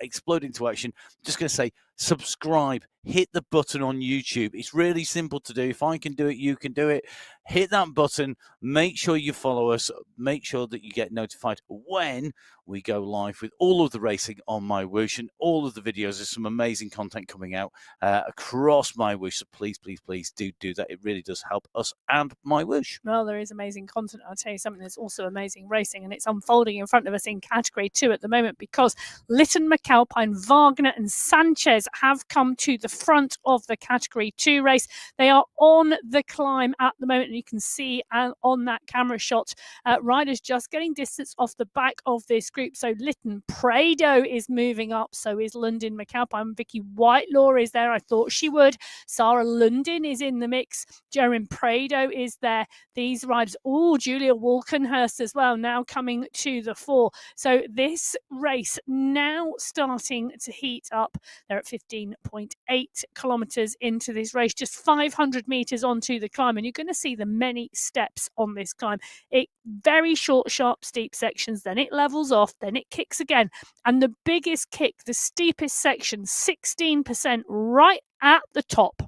explode into action, I'm just going to say, subscribe, hit the button on YouTube. It's really simple to do. If I can do it, you can do it. Hit that button. Make sure you follow us. Make sure that you get notified when we go live with all of the racing on MyWhoosh and all of the videos. There's some amazing content coming out across MyWhoosh. So please, please, please do that. It really does help us and MyWhoosh. Well, there is amazing content. I'll tell you something, there's also amazing racing, and it's unfolding in front of us in category 2 at the moment, because Lytton, McAlpine, Wagner and Sanchez have come to the front of the category 2 race. They are on the climb at the moment, and you can see on that camera shot riders just getting distance off the back of this group. So Lytton Prado is moving up, so is London McAlpine. Vicky Whitelaw is there. I thought she would. Sarah London is in the mix. Jeremy Prado is there. These riders, Julia Walkenhurst as well, now coming to the fore. So this race now starting to heat up. They're at 15.8 kilometres into this race, just 500 metres onto the climb, and you're going to see the many steps on this climb. It very short, sharp, steep sections, then it levels off, then it kicks again, and the biggest kick, the steepest section, 16% right at the top.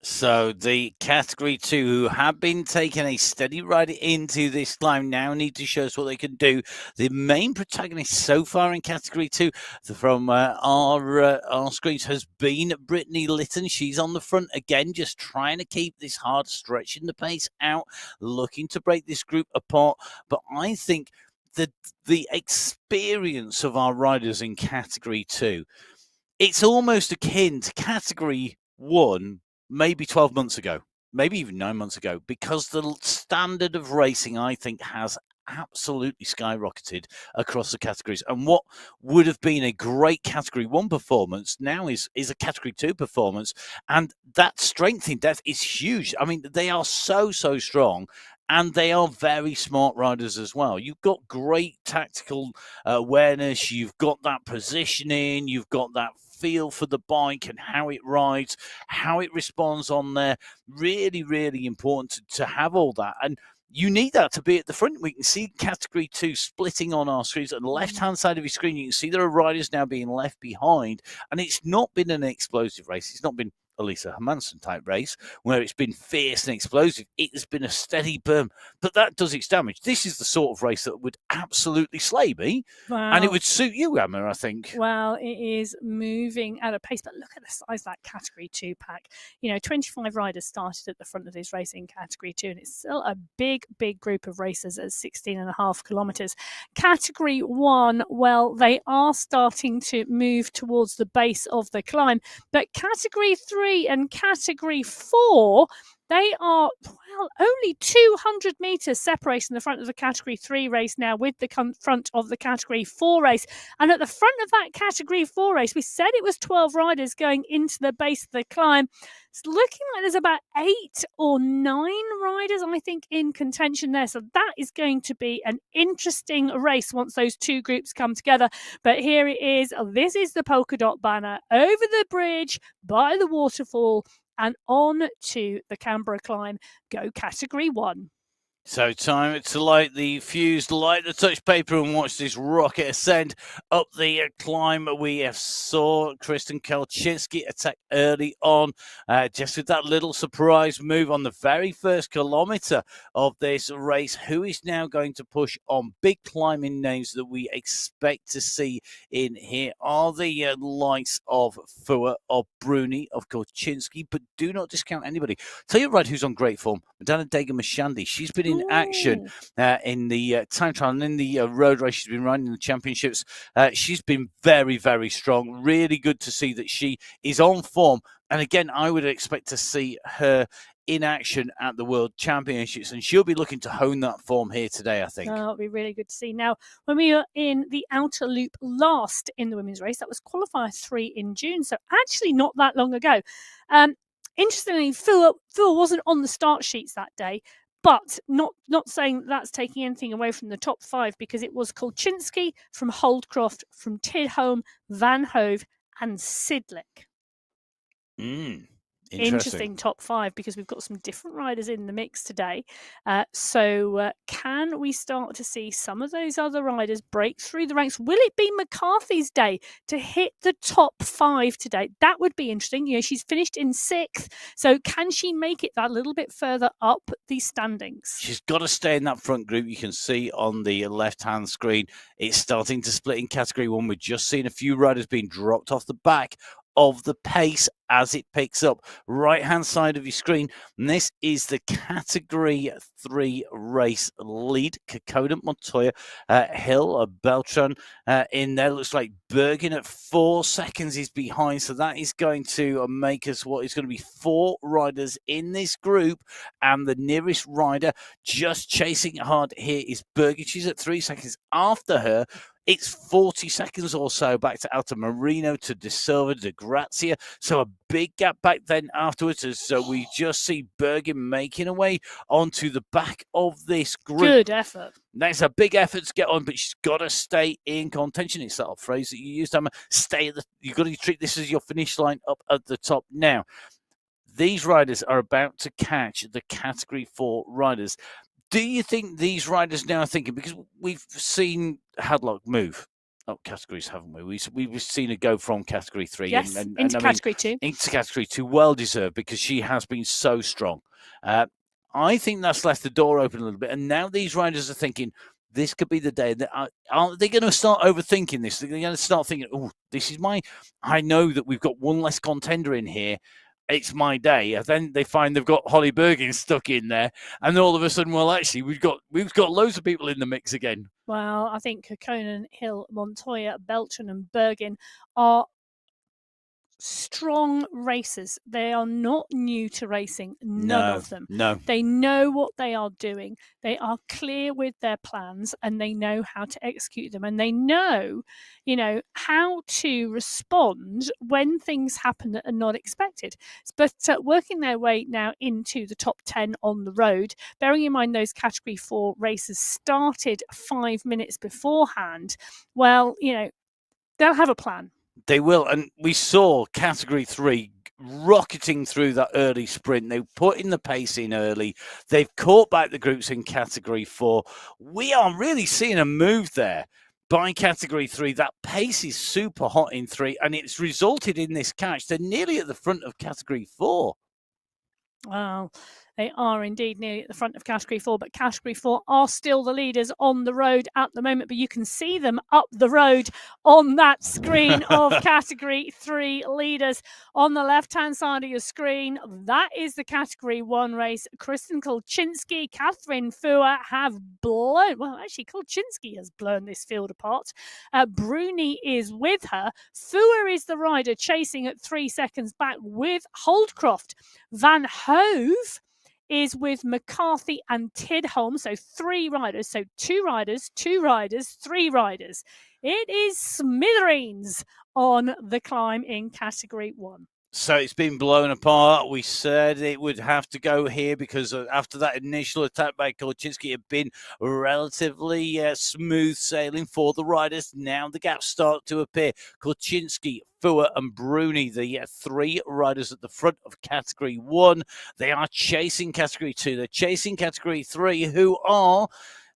So the category 2, who have been taking a steady ride into this climb, now need to show us what they can do. The main protagonist so far in category 2 from our screens has been Brittany Lytton. She's on the front again, just trying to keep this hard, stretching the pace out, looking to break this group apart. But I think that the experience of our riders in category 2, it's almost akin to category 1 maybe 12 months ago, maybe even 9 months ago, because the standard of racing, I think, has absolutely skyrocketed across the categories. And what would have been a great category 1 performance now is a category 2 performance. And that strength in depth is huge. I mean, they are so strong. And they are very smart riders as well. You've got great tactical awareness. You've got that positioning. You've got that feel for the bike and how it rides, how it responds on there. Really, really important to have all that. And you need that to be at the front. We can see category 2 splitting on our screens. On the left-hand side of your screen, you can see there are riders now being left behind. And it's not been an explosive race. It's not been Elisa Hermansen type race where it's been fierce and explosive. It has been a steady burn, but that does its damage. This is the sort of race that would absolutely slay me. Wow. And it would suit you, Emma, I think. Well, it is moving at a pace, but look at the size of that category 2 pack. 25 riders started at the front of this race in category 2, and it's still a big group of racers at 16.5 kilometres. Category 1, well, they are starting to move towards the base of the climb, but category 3 and category 4, they are, only 200 metres separating the front of the category 3 race now with the front of the category 4 race. And at the front of that category 4 race, we said it was 12 riders going into the base of the climb. It's looking like there's about 8 or 9 riders, I think, in contention there. So that is going to be an interesting race once those two groups come together. But here it is. This is the polka dot banner over the bridge by the waterfall and on to the Canberra climb. Go category 1. So time to light the fuse, light the touch paper, and watch this rocket ascend up the climb. We have saw Kristen Kalczynski attack early on, just with that little surprise move on the very first kilometre of this race. Who is now going to push on? Big climbing names that we expect to see in here are the likes of Fua, of Bruni, of Kalczynski, but do not discount anybody. Tell you right who's on great form. Madonna Dega Mashandi. She's been in action in the time trial and in the road race. She's been riding in the championships. She's been very, very strong. Really good to see that she is on form. And again, I would expect to see her in action at the World Championships, and she'll be looking to hone that form here today, I think. It'll be really good to see. Now, when we were in the outer loop last in the women's race, that was qualifier 3 in June, so actually not that long ago. Interestingly, Phil wasn't on the start sheets that day, but not saying that's taking anything away from the top 5, because it was Kalczynski from Holdcroft, from Tidholm, Van Hove, and Sidlick. Interesting top 5, because we've got some different riders in the mix today. So can we start to see some of those other riders break through the ranks? Will it be McCarthy's day to hit the top 5 today? That would be interesting. You know, she's finished in 6th, so can she make it that little bit further up the standings? She's got to stay in that front group. You can see on the left-hand screen, it's starting to split in Category 1. We've just seen a few riders being dropped off the back of the pace as it picks up. Right hand side of your screen, and this is the Category 3 race lead. Kokoda, Montoya, Hill, Beltran in there. Looks like Bergen at 4 seconds is behind, so that is going to make us what is going to be 4 riders in this group, and the nearest rider just chasing hard here is Bergen. She's at 3 seconds after her. It's 40 seconds or so back to Alta Marino, to De Silva, De Grazia. So a big gap back then afterwards. So we just see Bergen making her way onto the back of this group. Good effort. That's a big effort to get on, but she's got to stay in contention. It's that phrase that you used, Emma. Stay at the. You've got to treat this as your finish line up at the top. Now, these riders are about to catch the Category 4 riders. Do you think these riders now are thinking, because we've seen Hadlock move up categories, haven't we? We've seen her go from Category 3 into Category 2. Into Category 2, well deserved, because she has been so strong. I think that's left the door open a little bit, and now these riders are thinking, this could be the day. Aren't they going to start overthinking this? They're going to start thinking, oh, this is I know that we've got one less contender in here. It's my day. And then they find they've got Holly Bergen stuck in there, and all of a sudden, well, actually, we've got loads of people in the mix again. Well, I think Kokkonen, Hill, Montoya, Beltran, and Bergen are strong racers. They are not new to racing, none of them. No. They know what they are doing. They are clear with their plans, and they know how to execute them, and they know, how to respond when things happen that are not expected. But working their way now into the top 10 on the road, bearing in mind those Category 4 races started 5 minutes beforehand, well, they'll have a plan. They will, and we saw Category 3 rocketing through that early sprint. They put in the pace in early. They've caught back the groups in Category 4. We are really seeing a move there by Category 3. That pace is super hot in 3, and it's resulted in this catch. They're nearly at the front of Category 4. Wow. They are indeed nearly at the front of Category 4, but Category 4 are still the leaders on the road at the moment, but you can see them up the road on that screen of Category 3 leaders. On the left-hand side of your screen, that is the Category 1 race. Kristen Kalczynski, Catherine Fua have blown, well, actually, Kalczynski has blown this field apart. Bruni is with her. Fua is the rider chasing at 3 seconds back with Holdcroft. Van Hove is with McCarthy and Tidholm. So 3 riders. So 2 riders, 2 riders, 3 riders. It is smithereens on the climb in Category 1. So it's been blown apart. We said it would have to go here because after that initial attack by Kolczynski, it had been relatively smooth sailing for the riders. Now the gaps start to appear. Kolczynski, Fua and Bruni, the three riders at the front of Category 1. They are chasing Category 2. They're chasing Category 3, who are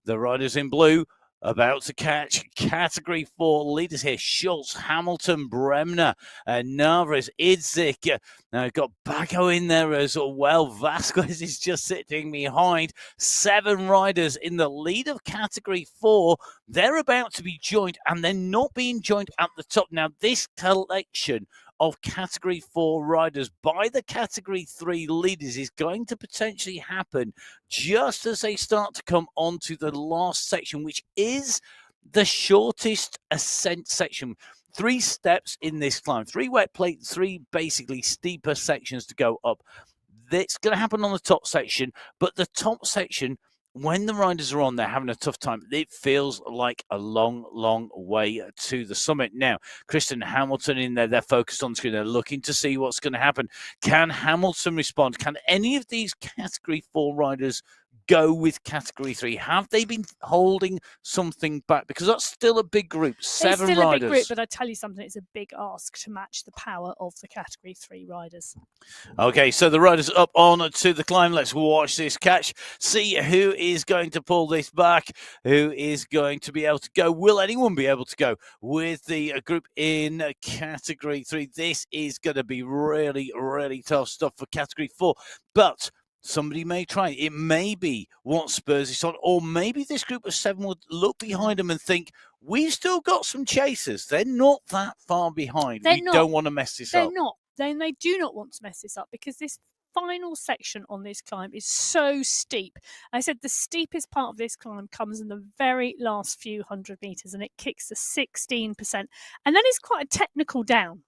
the riders in blue. About to catch Category 4 leaders here. Schultz, Hamilton, Bremner, Narvaez, Idzik. Now got Bago in there as well. Vasquez is just sitting behind. 7 riders in the lead of Category 4. They're about to be joined, and they're not being joined at the top. Now, this collection of Category 4 riders by the Category 3 leaders is going to potentially happen just as they start to come onto the last section, which is the shortest ascent section. 3 steps in this climb, 3 wet plates, 3 basically steeper sections to go up. That's going to happen on the top section, but the top section, when the riders are on there having a tough time, it feels like a long, long way to the summit. Now, Kristen Hamilton in there, they're focused on screen. They're looking to see what's going to happen. Can Hamilton respond? Can any of these Category 4 riders go with Category 3? Have they been holding something back? Because that's still a big group, 7 it's still riders. A big group, but I tell you something, it's a big ask to match the power of the Category 3 riders. Okay, so the riders up on to the climb. Let's watch this catch. See who is going to pull this back, who is going to be able to go. Will anyone be able to go with the group in Category 3? This is going to be really, really tough stuff for Category 4. But somebody may try. It may be what spurs this on, or maybe this group of 7 would look behind them and think, we've still got some chasers. They're not that far behind. We don't want to mess this up. They're not. Then they do not want to mess this up because this final section on this climb is so steep. I said the steepest part of this climb comes in the very last few hundred meters, and it kicks to 16%. And then it's quite a technical down.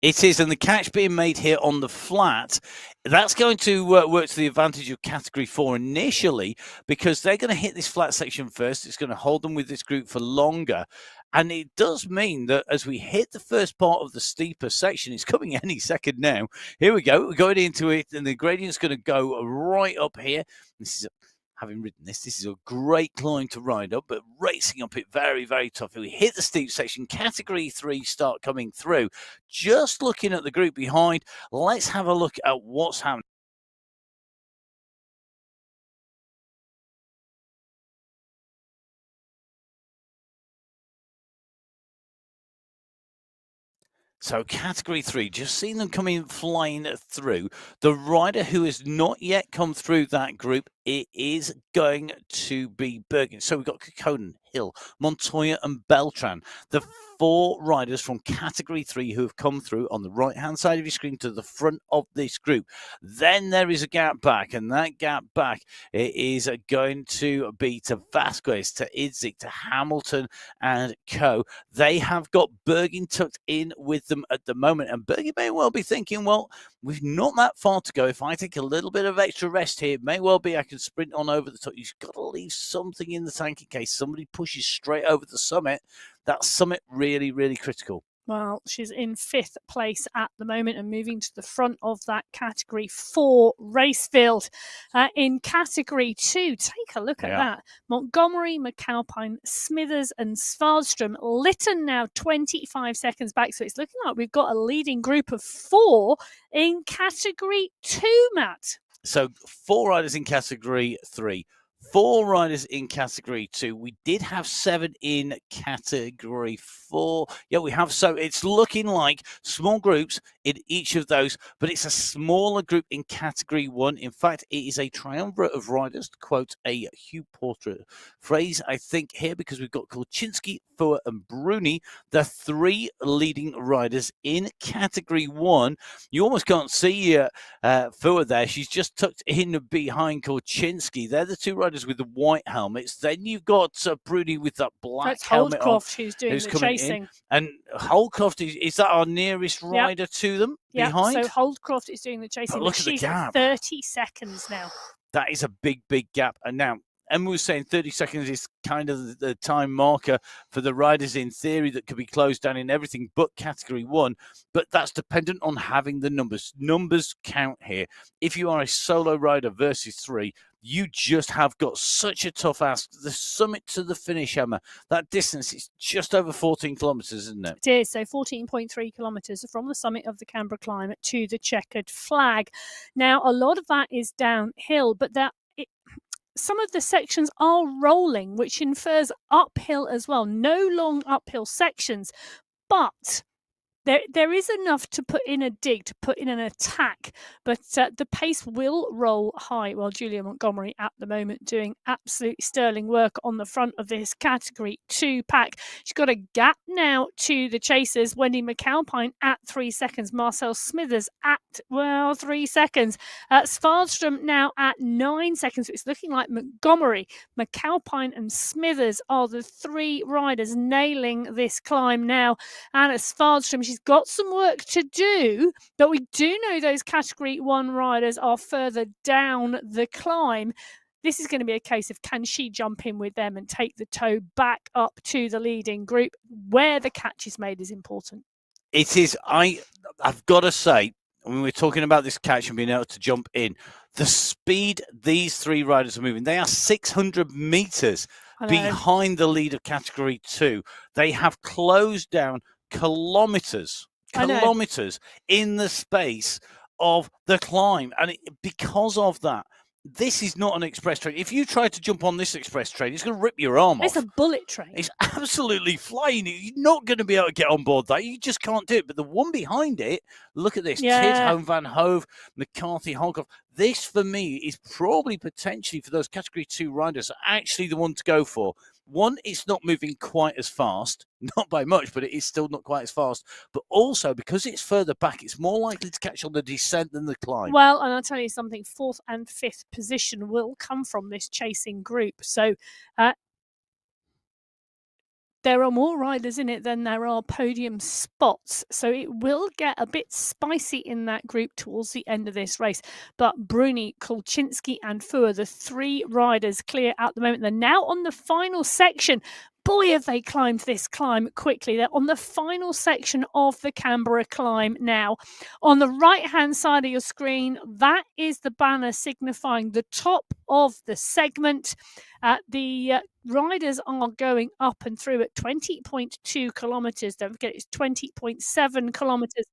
It is, and the catch being made here on the flat, that's going to work to the advantage of Category 4 initially, because they're going to hit this flat section first. It's going to hold them with this group for longer. And it does mean that as we hit the first part of the steeper section, it's coming any second now. Here we go. We're going into it, and the gradient's going to go right up here. This is having ridden this is a great climb to ride up, but racing up it very, very tough. We hit the steep section, Category 3 start coming through. Just looking at the group behind, let's have a look at what's happening. So Category 3, just seeing them coming flying through. The rider who has not yet come through that group, it is going to be Bergen. So we've got Kekkonen, Hill, Montoya and Beltran. The 4 riders from Category 3 who have come through on the right-hand side of your screen to the front of this group. Then there is a gap back, and that gap back it is going to be to Vasquez, to Idzik, to Hamilton and co. They have got Bergen tucked in with them at the moment, and Bergen may well be thinking, well, we've not that far to go. If I take a little bit of extra rest here, it may well be I can sprint on over the top. You've got to leave something in the tank in case somebody pushes straight over the summit. That summit really, really critical. Well, she's in 5th place at the moment and moving to the front of that Category 4 race field. In Category 2, take a look at that. Montgomery, McAlpine, Smithers and Svardström. Lytton now 25 seconds back. So it's looking like we've got a leading group of 4 in Category 2, Matt. So 4 riders in Category 3. 4 riders in Category 2. We did have 7 in Category 4. Yeah, we have. So it's looking like small groups in each of those, but it's a smaller group in Category 1. In fact, it is a triumvirate of riders, to quote a Hugh Porter phrase, I think, here, because we've got Kolczynski, Fua and Bruni, the 3 leading riders in Category 1. You almost can't see Fua there. She's just tucked in behind Kolczynski. They're the 2 riders with the white helmets. Then you've got Bruni with that black helmet on. Holdcroft who's doing the chasing. And Holdcroft, is that our nearest rider to them behind? So Holdcroft is doing the chasing. But look at the she's gap. 30 seconds now. That is a big, big gap. And now, Emma was saying 30 seconds is kind of the time marker for the riders in theory that could be closed down in everything but category 1, but that's dependent on having the numbers. Numbers count here. If you are a solo rider versus 3, you just have got such a tough ask. The summit to the finish, Emma, that distance is just over 14 kilometres, isn't it? It is. So 14.3 kilometres from the summit of the Canberra climb to the checkered flag. Now, a lot of that is downhill, but some of the sections are rolling, which infers uphill as well. No long uphill sections, but there is enough to put in a dig, to put in an attack, but the pace will roll high. Well, Julia Montgomery at the moment doing absolutely sterling work on the front of this category 2 pack. She's got a gap now to the chasers. Wendy McAlpine at 3 seconds. Marcel Smithers at, 3 seconds. Svardström now at 9 seconds. It's looking like Montgomery, McAlpine and Smithers are the 3 riders nailing this climb now. And at Svardström, she's got some work to do, but we do know those category 1 riders are further down the climb. This is going to be a case of, can she jump in with them and take the tow back up to the leading group? Where the catch is made is important. It is. I've got to say, when we're talking about this catch and being able to jump in, the speed these 3 riders are moving, they are 600 meters behind the lead of category 2. They have closed down kilometers in the space of the climb, and because of that, this is not an express train. If you try to jump on this express train, it's going to rip your arm off. It's a bullet train. It's absolutely flying. You're not going to be able to get on board that. You just can't do it. But the one behind it, look at this. Tidholm, Van Hove, McCarthy, Holkoff. This, for me, is probably potentially for those category 2 riders actually the one to go for. One, it's not moving quite as fast, not by much, but it is still not quite as fast. But also, because it's further back, it's more likely to catch on the descent than the climb. Well, and I'll tell you something, 4th and 5th position will come from this chasing group. So there are more riders in it than there are podium spots. So it will get a bit spicy in that group towards the end of this race. But Bruni, Kolczynski and Fua, the 3 riders clear at the moment. They're now on the final section. Boy, have they climbed this climb quickly. They're on the final section of the Canberra climb now. On the right-hand side of your screen, that is the banner signifying the top of the segment. The riders are going up and through at 20.2 kilometres. Don't forget, it's 20.7 kilometres.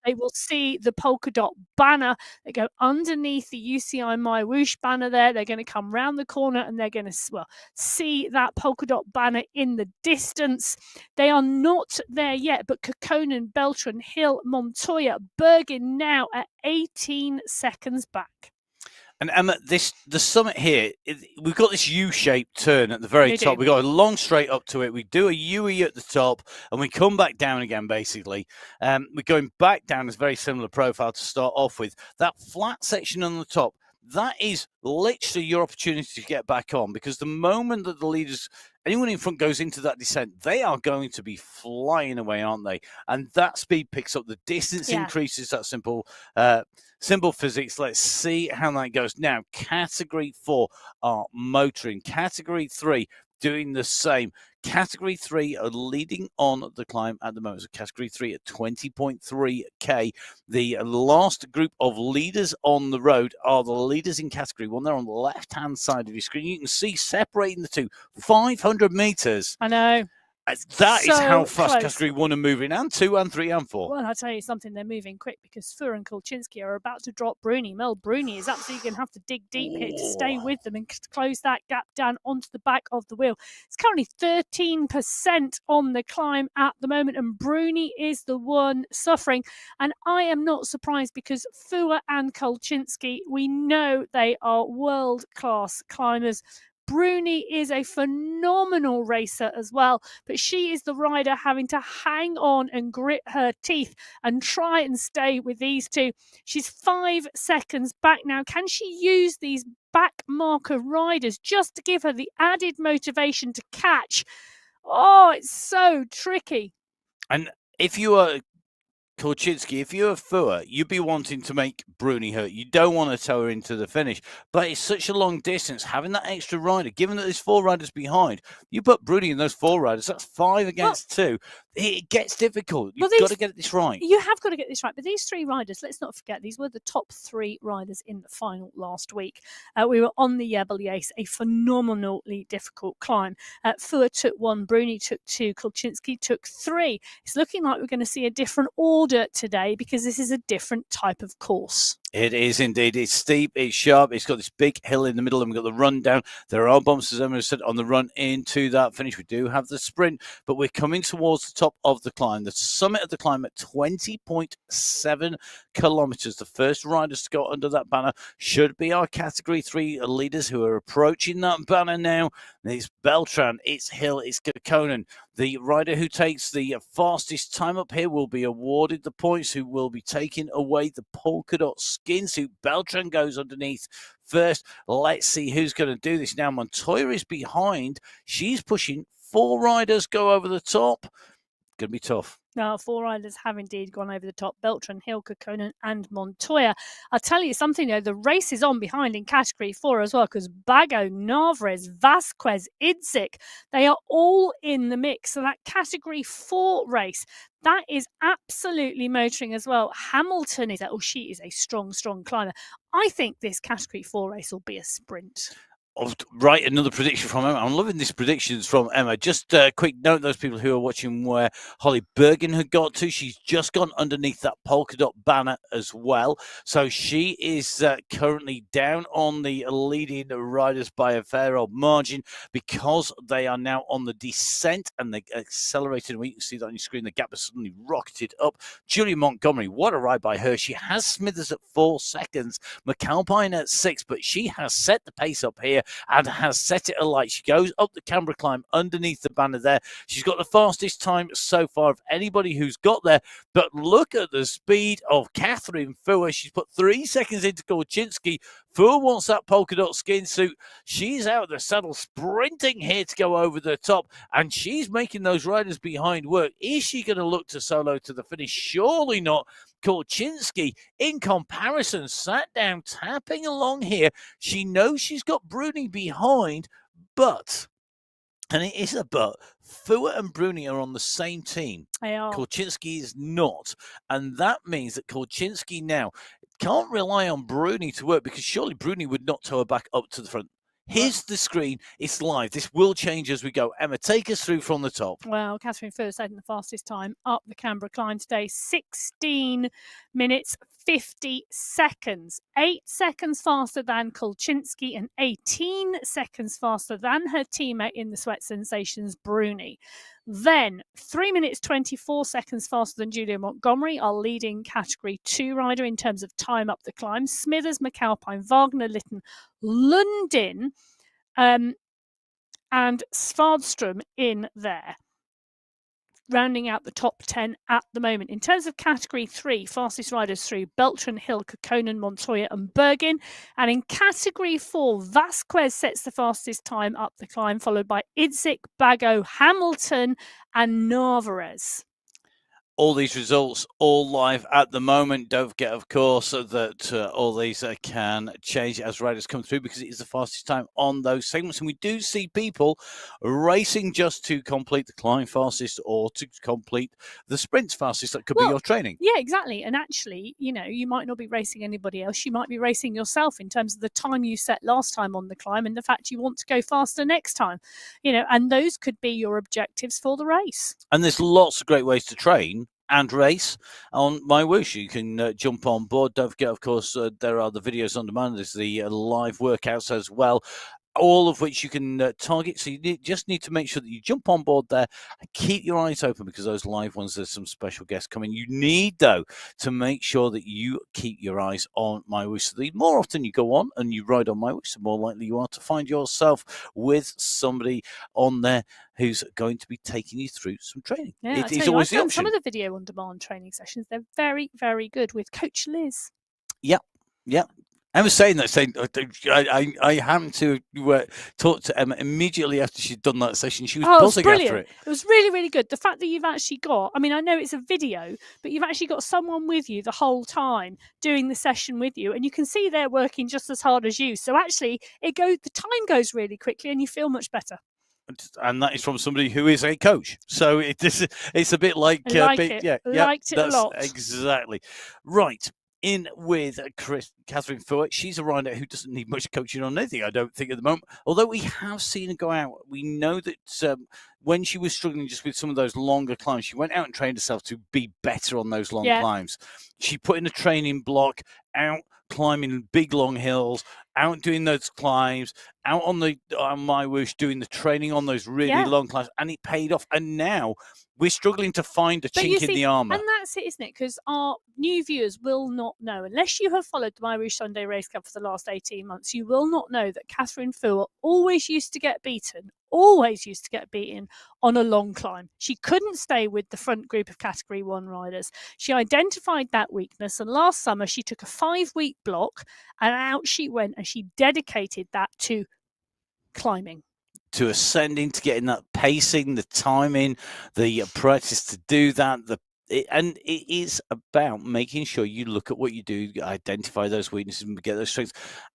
They will see the polka dot banner. They go underneath the UCI MyWhoosh banner there. They're going to come round the corner and they're going to see that polka dot banner in the distance. They are not there yet, but Kekkonen, Beltran, Hill, Montoya, Bergin now at 18 seconds back. And Emma, the summit here, we've got this U-shaped turn at the very top. We've got a long straight up to it. We do a U-E at the top, and we come back down again, basically. We're going back down as a very similar profile to start off with. That flat section on the top, that is literally your opportunity to get back on, because the moment that the leaders, anyone in front goes into that descent, they are going to be flying away, aren't they? And that speed picks up, the distance increases, that simple physics. Let's see how that goes. Now, category 4 are motoring. Category 3 doing the same. Category 3 are leading on the climb at the moment. So category 3 at 20.3k. The last group of leaders on the road are the leaders in category 1. They're on the left-hand side of your screen. You can see separating the two, 500 meters. I know. That is how fast category 1 are moving, and 2 and 3 and 4. Well, I'll tell you something, they're moving quick, because Fua and Kolczynski are about to drop Bruni. Mel Bruni is absolutely going to have to dig deep here to stay with them and close that gap down onto the back of the wheel. It's currently 13% on the climb at the moment, and Bruni is the one suffering. And I am not surprised, because Fua and Kolczynski, we know they are world-class climbers. Bruni is a phenomenal racer as well, but she is the rider having to hang on and grit her teeth and try and stay with these two. She's 5 seconds back now. Can she use these back marker riders just to give her the added motivation to catch? Oh, it's so tricky. And if you are Korchinski, if you're a Fua, you'd be wanting to make Bruni hurt. You don't want to tow her into the finish. But it's such a long distance. Having that extra rider, given that there's 4 riders behind, you put Bruni in those 4 riders, that's 5 against 2. It gets difficult. You've got to get this right. You have got to get this right. But these 3 riders, let's not forget, these were the top 3 riders in the final last week. We were on the Yabeliace, a phenomenally difficult climb. Fua took 1, Bruni took 2, Korchinski took 3. It's looking like we're going to see a different order today because this is a different type of course. It is indeed. It's steep, it's sharp, it's got this big hill in the middle, and we've got the run down. There are bumps, as Emma said, on the run into that finish. We do have the sprint, but we're coming towards the top of the climb. The summit of the climb at 20.7 kilometers. The first riders to go under that banner should be our Category 3 leaders who are approaching that banner now. It's Beltran, it's Hill, it's Kekkonen. The rider who takes the fastest time up here will be awarded the points, who will be taking away the polka dot skin suit. Beltran goes underneath first. Let's see who's going to do this now. Montoya is behind. She's pushing. 4 riders go over the top. Going to be tough. Now, 4 riders have indeed gone over the top. Beltran, Hill, Kekkonen and Montoya. I'll tell you something, though. The race is on behind in Category 4 as well, because Bago, Narvaez, Vasquez, Idzik, they are all in the mix. So that Category 4 race, that is absolutely motoring as well. Hamilton is, she is a strong, strong climber. I think this Category 4 race will be a sprint. Right, another prediction from Emma. I'm loving these predictions from Emma. Just a quick note, those people who are watching where Holly Bergen had got to, she's just gone underneath that polka dot banner as well. So she is currently down on the leading riders by a fair old margin, because they are now on the descent and they accelerated. You can see that on your screen. The gap has suddenly rocketed up. Julia Montgomery, what a ride by her. She has Smithers at 4 seconds, McAlpine at 6, but she has set the pace up here and has set it alight. She goes up the Canberra climb underneath the banner there. She's got the fastest time so far of anybody who's got there. But look at the speed of Catherine Fua. She's put 3 seconds into Korchinski. Fua wants that polka dot skin suit. She's out of the saddle, sprinting here to go over the top, and she's making those riders behind work. Is she going to look to solo to the finish? Surely not. Korchinski, in comparison, sat down, tapping along here. She knows she's got Bruni behind, but, and it is a but, Fua and Bruni are on the same team. They are. Korchinski is not. And that means that Korchinski now can't rely on Bruni to work, because surely Bruni would not tow her back up to the front. Here's the screen. It's live. This will change as we go. Emma, take us through from the top. Well, Catherine Fua setting the fastest time up the Canberra climb today, 16 minutes 50 seconds. 8 seconds faster than Korchinski and 18 seconds faster than her teammate in the Sweat Sensations, Bruni. Then 3 minutes 24 seconds faster than Julia Montgomery, our leading Category 2 rider in terms of time up the climb. Smithers, McAlpine, Wagner, Lytton, Lundin, and Svardström in there, rounding out the top 10 at the moment. In terms of Category 3, fastest riders through Beltran, Hill, Kekkonen, Montoya and Bergin. And in Category 4, Vasquez sets the fastest time up the climb, followed by Idzik, Bago, Hamilton and Narvaez. All these results, all live at the moment. Don't forget, of course, that all these can change as riders come through, because it is the fastest time on those segments. And we do see people racing just to complete the climb fastest or to complete the sprint fastest. That could be your training. Yeah, exactly. And actually, you might not be racing anybody else. You might be racing yourself in terms of the time you set last time on the climb and the fact you want to go faster next time. And those could be your objectives for the race. And there's lots of great ways to train and race on MyWhoosh. You can jump on board. Don't forget, of course, there are the videos on demand. There's the live workouts as well, all of which you can target. So you just need to make sure that you jump on board there and keep your eyes open, because those live ones, there's some special guests coming. You need, though, to make sure that you keep your eyes on MyWhoosh. So the more often you go on and you ride on MyWhoosh, the more likely you are to find yourself with somebody on there who's going to be taking you through some training. Yeah, it's always the option. Some of the video on demand training sessions, they're very, very good with Coach Liz. Yeah. I was saying I happened to talk to Emma immediately after she'd done that session. She was buzzing after it. It was really, really good. The fact that you've actually got, I mean, I know it's a video, but you've actually got someone with you the whole time doing the session with you, and you can see they're working just as hard as you. So actually, the time goes really quickly, and you feel much better. And that is from somebody who is a coach. So it's a bit like, liked it a lot. Exactly right. In with Catherine Ford. She's a rider who doesn't need much coaching on anything, I don't think, at the moment. Although we have seen her go out. We know that when she was struggling just with some of those longer climbs, she went out and trained herself to be better on those long climbs. She put in a training block, out climbing big long hills, out doing those climbs, out on MyWhoosh doing the training on those really long climbs, and it paid off. And now we're struggling to find a chink in the armour. And that's it, isn't it? Because our new viewers will not know, unless you have followed the MyWhoosh Sunday Race Club for the last 18 months, you will not know that Catherine Ford always used to get beaten on a long climb. She couldn't stay with the front group of Category 1 riders. She identified that weakness, and last summer she took a 5-week block and out she went, and she dedicated that to climbing. To ascending, to getting that pacing, the timing, the practice to do that, and it is about making sure you look at what you do, identify those weaknesses and get those strengths,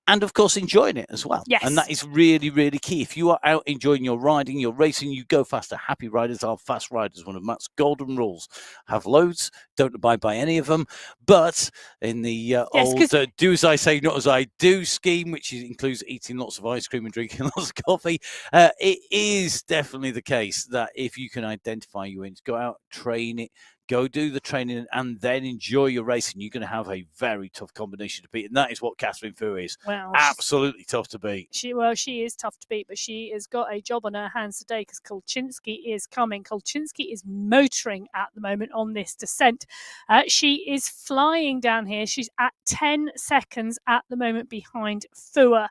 and of course enjoying it as well. Yes. And that is really, really key. If you are out enjoying your riding, your racing, you go faster. Happy riders are fast riders. One of Matt's golden rules. Have loads, don't abide by any of them. But in the old do as I say, not as I do scheme, which includes eating lots of ice cream and drinking lots of coffee, it is definitely the case that if you can identify your wins, go out, train it, go do the training, and then enjoy your racing, you're going to have a very tough combination to beat. And that is what Catherine Ford is. Wow. Absolutely tough to beat. She is tough to beat, but she has got a job on her hands today because Kolchinsky is coming. Kolchinsky is motoring at the moment on this descent. She is flying down here. She's at 10 seconds at the moment behind Fua.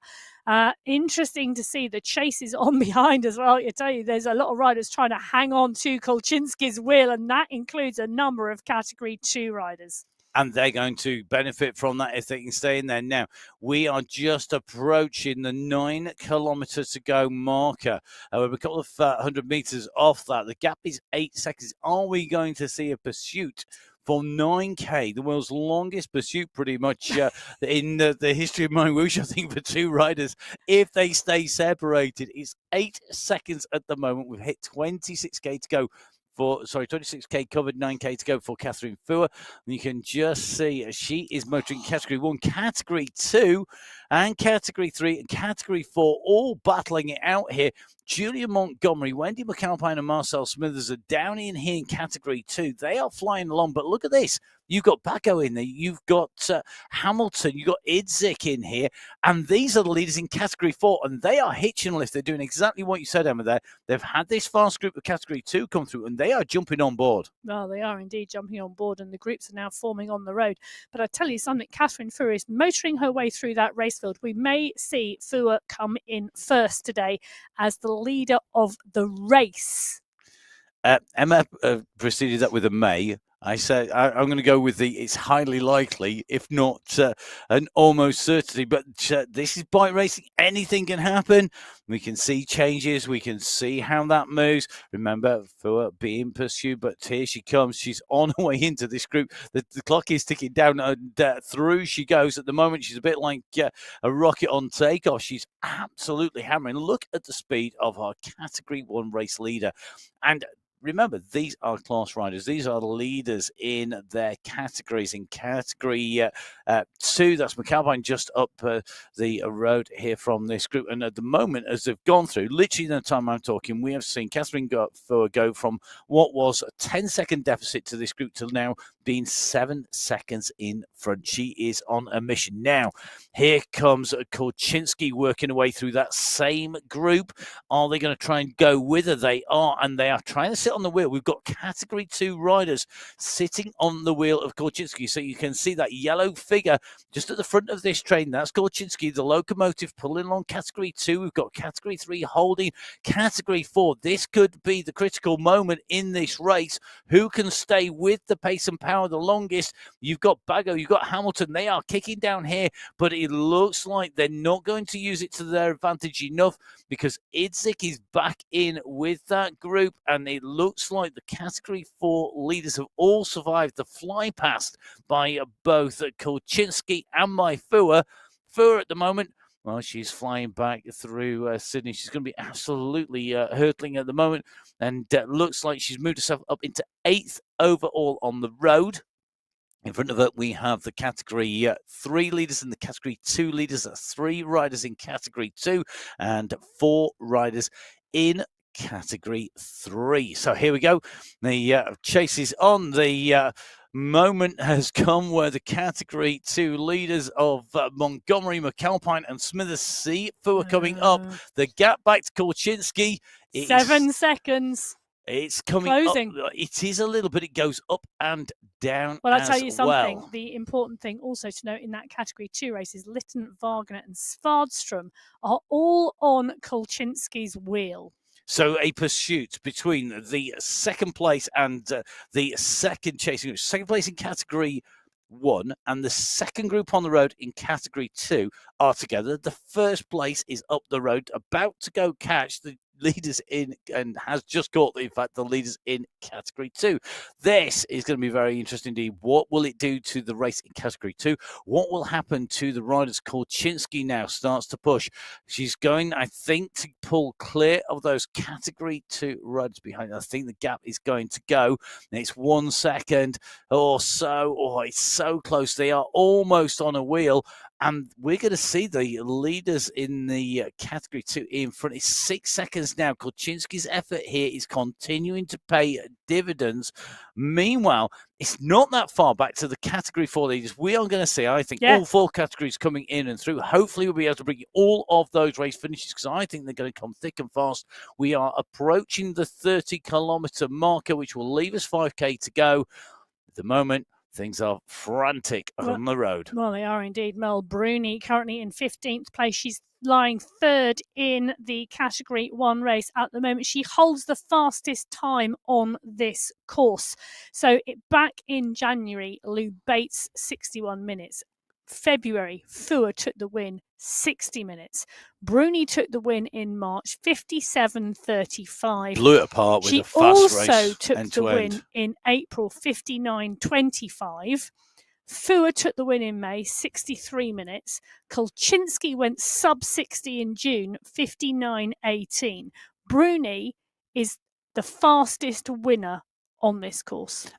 Interesting to see the chase is on behind as well. I tell you, there's a lot of riders trying to hang on to Kolchinsky's wheel, and that includes a number of Category 2 riders. And they're going to benefit from that if they can stay in there. Now, we are just approaching the 9 kilometres to go marker. We're a couple of 100 metres off that. The gap is 8 seconds. Are we going to see a pursuit for 9K, the world's longest pursuit pretty much in the history of MyWhoosh, I think, for 2 riders, if they stay separated? It's 8 seconds at the moment. We've hit 26K to go. 26K covered, 9K to go for Catherine Ford. And you can just see she is motoring Category 1, Category 2, and Category 3 and Category 4, all battling it out here. Julia Montgomery, Wendy McAlpine, and Marcel Smithers are down in here in Category 2. They are flying along, but look at this. You've got Bago in there. You've got Hamilton. You've got Idzik in here. And these are the leaders in Category 4. And they are hitching a lift. They're doing exactly what you said, Emma, there. They've had this fast group of Category 2 come through, and they are jumping on board. Well, they are indeed jumping on board, and the groups are now forming on the road. But I tell you something, Catherine Ford is motoring her way through that race field. We may see Ford come in first today as the leader of the race. Emma preceded that with a may. I said I'm going to go with it's highly likely, if not an almost certainty. But this is bike racing. Anything can happen. We can see changes. We can see how that moves. Remember, for being pursued, but here she comes. She's on her way into this group. The clock is ticking down. Through she goes. At the moment, she's a bit like a rocket on takeoff. She's absolutely hammering. Look at the speed of our Category 1 race leader. And remember, these are class riders. These are leaders in their categories. In Category 2, that's McAlpine just up the road here from this group. And at the moment, as they've gone through, literally in the time I'm talking, we have seen Catherine Ford go from what was a 10-second deficit to this group to now being 7 seconds in front. She is on a mission. Now, here comes Kolchinsky working her way through that same group. Are they going to try and go with her? They are, and they are trying to sit on the wheel, we've got Category 2 riders sitting on the wheel of Kolczynski. So you can see that yellow figure just at the front of this train. That's Kolczynski, the locomotive pulling along Category 2. We've got Category 3 holding Category 4. This could be the critical moment in this race. Who can stay with the pace and power the longest? You've got Bago, you've got Hamilton. They are kicking down here, but it looks like they're not going to use it to their advantage enough, because Idzik is back in with that group, and it looks like the Category 4 leaders have all survived the fly past by both Kolczynski and MyWhoosh. Fua at the moment, well, she's flying back through Sydney. She's going to be absolutely hurtling at the moment, and looks like she's moved herself up into 8th overall on the road. In front of her, we have the Category 3 leaders and the Category 2 leaders. That's 3 riders in Category 2 and 4 riders in Category 3. So here we go. The chase is on. The moment has come where the Category 2 leaders of Montgomery, McAlpine and Smithers see Fua coming up. The gap back to Kolczynski. 7 seconds. It's coming Closing. up. It is a little bit. It goes up and down. Well, I'll tell you something. Well. The important thing also to note in that Category 2 race is Lytton, Wagner and Svardström are all on Kolczynski's wheel. So a pursuit between the second place and the second chasing group. Second place in Category 1 and the second group on the road in Category 2 are together. The first place is up the road, about to go catch the leaders in, and has just caught, in fact, the leaders in Category 2. This is going to be very interesting indeed. What will it do to the race in Category 2? What will happen to the riders? Kolczynski now starts to push. She's going, I think, to pull clear of those Category 2 riders behind. I think the gap is going to go. It's 1 second or so. Oh, it's so close. They are almost on a wheel. And we're going to see the leaders in the Category 2 in front. It's 6 seconds now. Kolczynski's effort here is continuing to pay dividends. Meanwhile, it's not that far back to the Category 4 leaders. We are going to see, I think, all 4 categories coming in and through. Hopefully, we'll be able to bring all of those race finishes, because I think they're going to come thick and fast. We are approaching the 30-kilometre marker, which will leave us 5K to go. At the moment, things are frantic on the road. Well, they are indeed. Mel Bruni currently in 15th place. She's lying 3rd in the Category 1 race at the moment. She holds the fastest time on this course. So back in January, Lou Bates, 61 minutes. February, Fua took the win, 60 minutes. Bruni took the win in March, 57.35. Blew it apart with a fast race. She also took the win in April, 59.25. Fua took the win in May, 63 minutes. Kolczynski went sub-60 in June, 59.18. Bruni is the fastest winner on this course.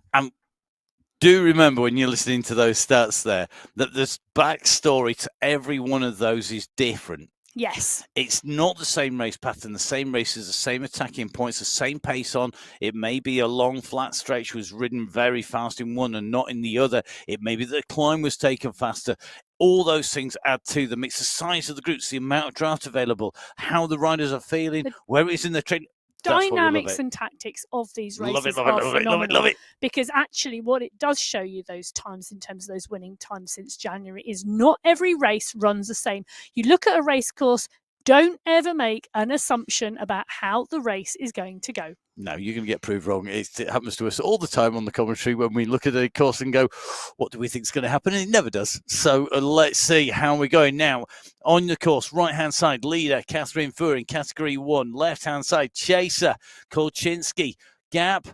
Do remember when you're listening to those stats there that the backstory to every one of those is different. Yes. It's not the same race pattern, the same races, the same attacking points, the same pace on. It may be a long flat stretch was ridden very fast in one and not in the other. It may be that the climb was taken faster. All those things add to the mix. The size of the groups, the amount of draft available, how the riders are feeling, where it is in the train. Dynamics and tactics of these races are phenomenal. Because actually what it does show you, those times in terms of those winning times since January, is not every race runs the same. You look at a race course, don't ever make an assumption about how the race is going to go. No, you're going to get proved wrong. It happens to us all the time on the commentary when we look at a course and go, what do we think is going to happen? And it never does. So let's see how we're going now. On the course, right-hand side, leader, Catherine Fua in Category 1. Left-hand side, chaser, Kolczynski. Gap.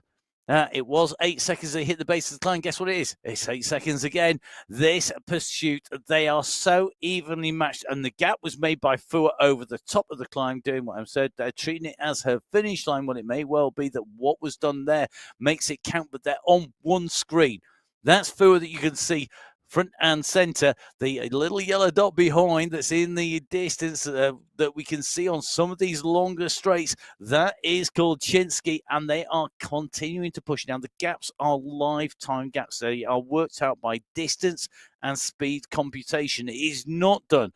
It was 8 seconds they hit the base of the climb. Guess what it is? It's 8 seconds again. This pursuit, they are so evenly matched. And the gap was made by Fua over the top of the climb, doing what I've said. They're treating it as her finish line. Well, it may well be that what was done there makes it count, but they're on one screen. That's Fua that you can see front and center. The little yellow dot behind that's in the distance that we can see on some of these longer straights, that is Kolczynski, and they are continuing to push. Now, the gaps are live time gaps. They are worked out by distance and speed computation. It is not done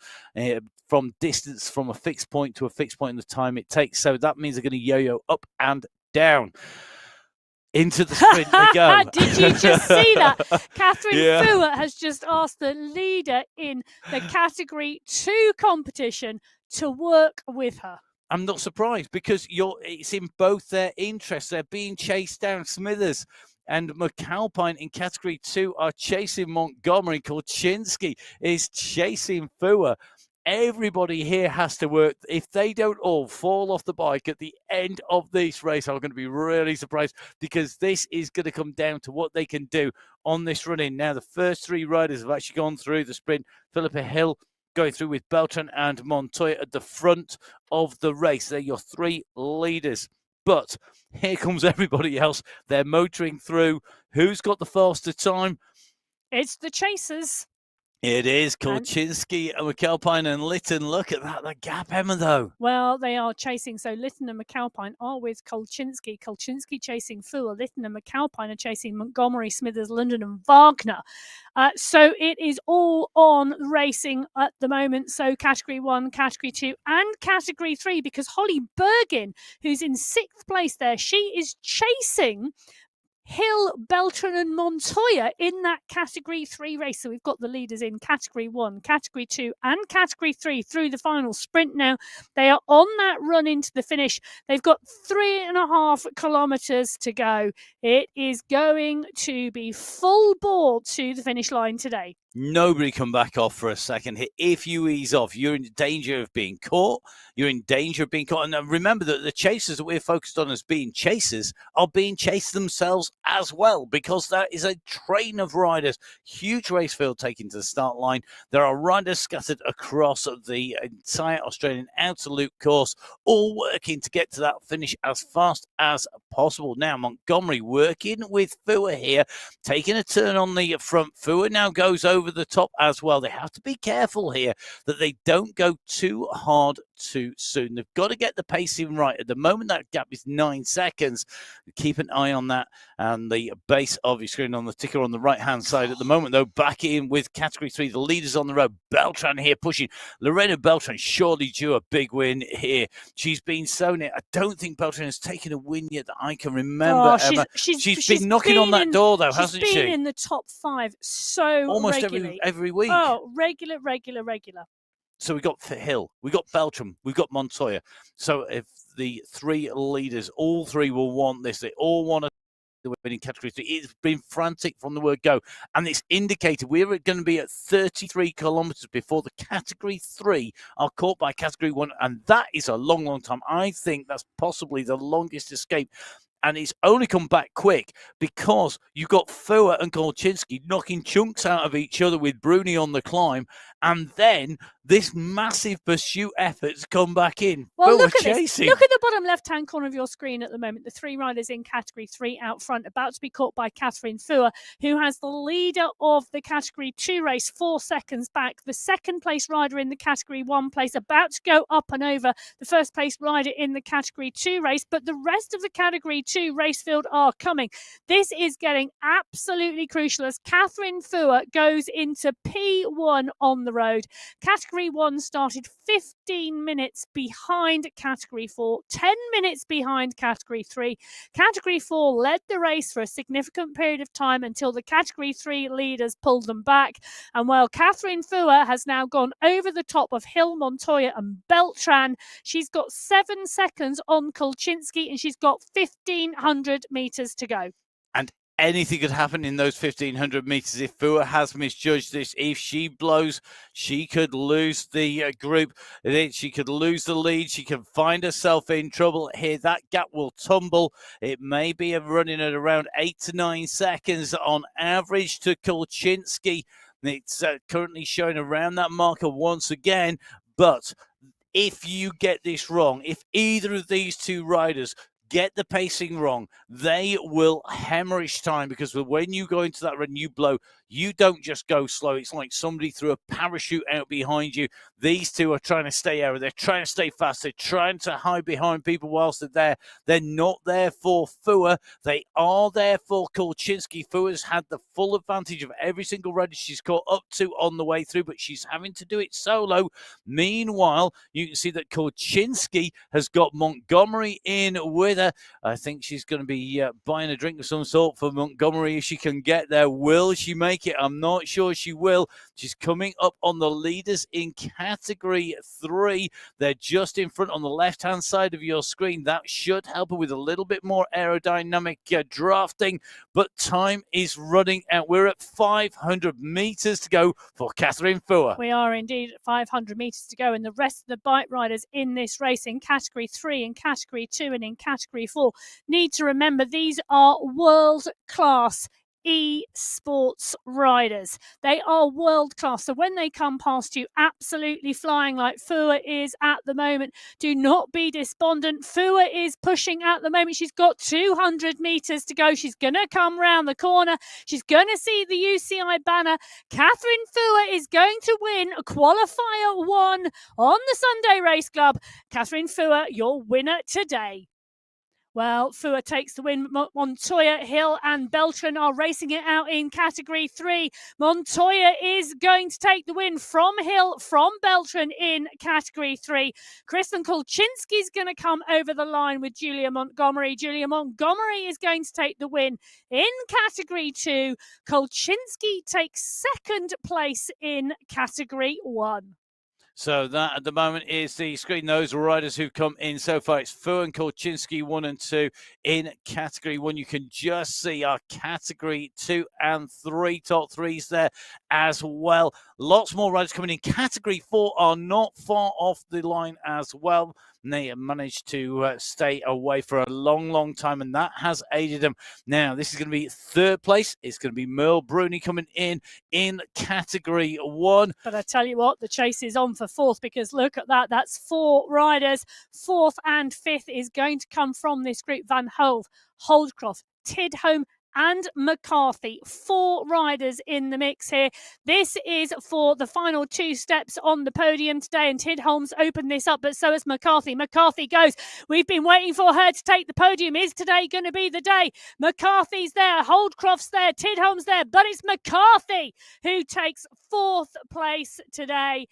from distance from a fixed point to a fixed point in the time it takes. So that means they're going to yo-yo up and down. Into the sprint they go. Did you just see that? Catherine Yeah. Fuhr has just asked the leader in the Category 2 competition to work with her. I'm not surprised because it's in both their interests. They're being chased down. Smithers and McAlpine in Category 2 are chasing Montgomery. Kolchinsky is chasing Fuhr. Everybody here has to work. If they don't all fall off the bike at the end of this race, I'm going to be really surprised because this is going to come down to what they can do on this run-in. Now, the first three riders have actually gone through the sprint. Philippa Hill going through with Beltran and Montoya at the front of the race. They're your three leaders. But here comes everybody else. They're motoring through. Who's got the faster time? It's the chasers. It is Kolchinsky and McAlpine and Lytton. Look at that, the gap, Emma, though. Well, they are chasing. So Lytton and McAlpine are with Kolchinsky. Kolchinsky chasing Fuhr. Lytton and McAlpine are chasing Montgomery, Smithers, London and Wagner. So it is all on racing at the moment. So Category 1, Category 2 and Category 3, because Holly Bergin, who's in 6th place there, she is chasing Hill, Beltran and Montoya in that Category 3 race. So we've got the leaders in Category 1, Category 2 and Category 3 through the final sprint now. They are on that run into the finish. They've got 3.5 kilometres to go. It is going to be full bore to the finish line today. Nobody can back off for a second here. If you ease off, you're in danger of being caught. You're in danger of being caught. And remember that the chasers that we're focused on as being chasers are being chased themselves as well, because there is a train of riders. Huge race field taken to the start line. There are riders scattered across the entire Australian outer loop course, all working to get to that finish as fast as possible. Now, Montgomery working with Fuhr here, taking a turn on the front. Fuhr now goes over the top as well. They have to be careful here that they don't go too hard too soon. They've got to get the pacing right. At the moment, that gap is 9 seconds. Keep an eye on that and the base of your screen on the ticker on the right-hand side. At the moment, though, back in with Category 3, the leaders on the road. Beltran here pushing. Lorena Beltran surely due a big win here. She's been so near. I don't think Beltran has taken a win yet that I can remember. She's been knocking on that door, though, hasn't she? She's been in the top 5 so almost regularly. every week. Oh, regular. So we got Hill, we got Beltran, we've got Montoya. So if the three leaders, all three will want this. They all want to win in Category 3. It's been frantic from the word go. And it's indicated we're going to be at 33 kilometres before the Category 3 are caught by Category 1. And that is a long, long time. I think that's possibly the longest escape. And it's only come back quick because you've got Fuhr and Kolchinsky knocking chunks out of each other with Bruni on the climb. And then this massive pursuit effort's come back in. Well, Fuhr look at chasing. this. Look at the bottom left-hand corner of your screen at the moment. The three riders in Category 3 out front, about to be caught by Catherine Fuhr, who has the leader of the Category 2 race 4 seconds back. The second place rider in the Category 1 place about to go up and over the first place rider in the Category 2 race. But the rest of the Category 2 race field are coming. This is getting absolutely crucial as Catherine Fuhr goes into P1 on the road. Category 1 started 15 minutes behind Category 4, 10 minutes behind Category 3. Category 4 led the race for a significant period of time until the Category 3 leaders pulled them back. And while Catherine Fuhr has now gone over the top of Hill, Montoya and Beltran, she's got 7 seconds on Kolchinsky and she's got 1,500 metres to go. And anything could happen in those 1,500 metres if Fuhr has misjudged this. If she blows, she could lose the group. She could lose the lead. She can find herself in trouble here. That gap will tumble. It may be running at around 8 to 9 seconds on average to Kolchinsky. It's currently showing around that marker once again. But if you get this wrong, if either of these two riders get the pacing wrong, they will hemorrhage time, because when you go into that run, you blow, You don't just go slow. It's like somebody threw a parachute out behind you. These two are trying to stay out. They're trying to stay fast. They're trying to hide behind people whilst they're there. They're not there for Fua. They are there for Kolchinsky. Fua's had the full advantage of every single rider she's caught up to on the way through, but she's having to do it solo. Meanwhile, you can see that Kolchinsky has got Montgomery in with her. I think she's going to be buying a drink of some sort for Montgomery if she can get there. Will she make it? I'm not sure she will. She's coming up on the leaders in Category 3. They're just in front on the left-hand side of your screen. That should help her with a little bit more aerodynamic drafting, but time is running out. We're at 500 meters to go for Catherine Fua. We are indeed at 500 meters to go, and the rest of the bike riders in this race in Category 3, in Category 2 and in Category 4 need to remember these are world-class e-sports riders. They are world class. So when they come past you absolutely flying like Fua is at the moment, do not be despondent. Fua is pushing at the moment. She's got 200 meters to go. She's going to come round the corner. She's going to see the UCI banner. Catherine Fua is going to win Qualifier 1 on the Sunday Race Club. Catherine Fua, your winner today. Well, Fua takes the win. Montoya, Hill and Beltran are racing it out in Category 3. Montoya is going to take the win from Hill, from Beltran in Category 3. Kristen Kolchinsky is going to come over the line with Julia Montgomery. Julia Montgomery is going to take the win in Category 2. Kolchinsky takes second place in Category 1. So that at the moment is the screen. Those riders who've come in so far. It's Fua and Kolchinsky 1 and 2 in Category 1. You can just see our Category 2 and 3 top threes there as well. Lots more riders coming in. Category 4 are not far off the line as well. And they have managed to stay away for a long, long time, and that has aided them. Now, this is going to be third place. It's going to be Merle Bruni coming in Category 1. But I tell you what, the chase is on for fourth, because look at that. That's 4 riders. Fourth and fifth is going to come from this group. Van Hove, Holdcroft, Tidholm, and McCarthy. 4 riders in the mix here. This is for the final 2 steps on the podium today, and Tidholm's opened this up, but so has McCarthy. McCarthy goes. We've been waiting for her to take the podium. Is today going to be the day? McCarthy's there, Holdcroft's there, Tidholm's there, but it's McCarthy who takes 4th place today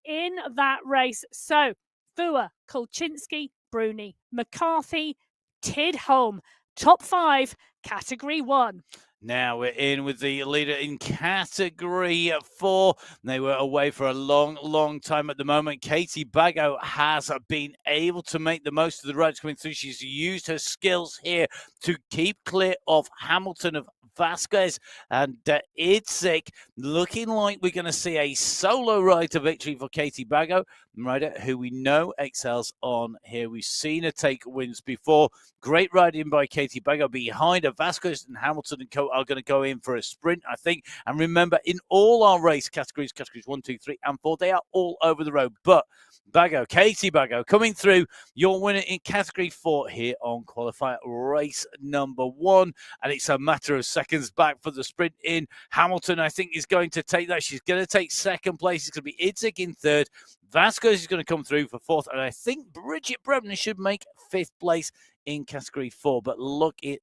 in that race. So, Fua, Kolchinsky, Bruni, McCarthy, Tidholm. Top 5, Category 1. Now we're in with the leader in Category 4. They were away for a long, long time at the moment. Katie Bago has been able to make the most of the roads coming through. She's used her skills here to keep clear of Hamilton, of Vasquez and Idzik. Looking like we're going to see a solo ride to victory for Katie Bago, rider who we know excels on here. We've seen her take wins before. Great riding by Katie Bago. Behind her, Vasquez and Hamilton and Co are going to go in for a sprint, I think. And remember, in all our race categories 1, 2, 3, and 4, they are all over the road. But Bago, Katie Bago, coming through, your winner in Category 4 here on Qualifier race number 1. And it's a matter of seconds back for the sprint in. Hamilton, I think, is going to take that. She's going to take second place. It's going to be Idzik in third. Vasquez is going to come through for fourth. And I think Bridget Bremner should make 5th place in Category 4. But look at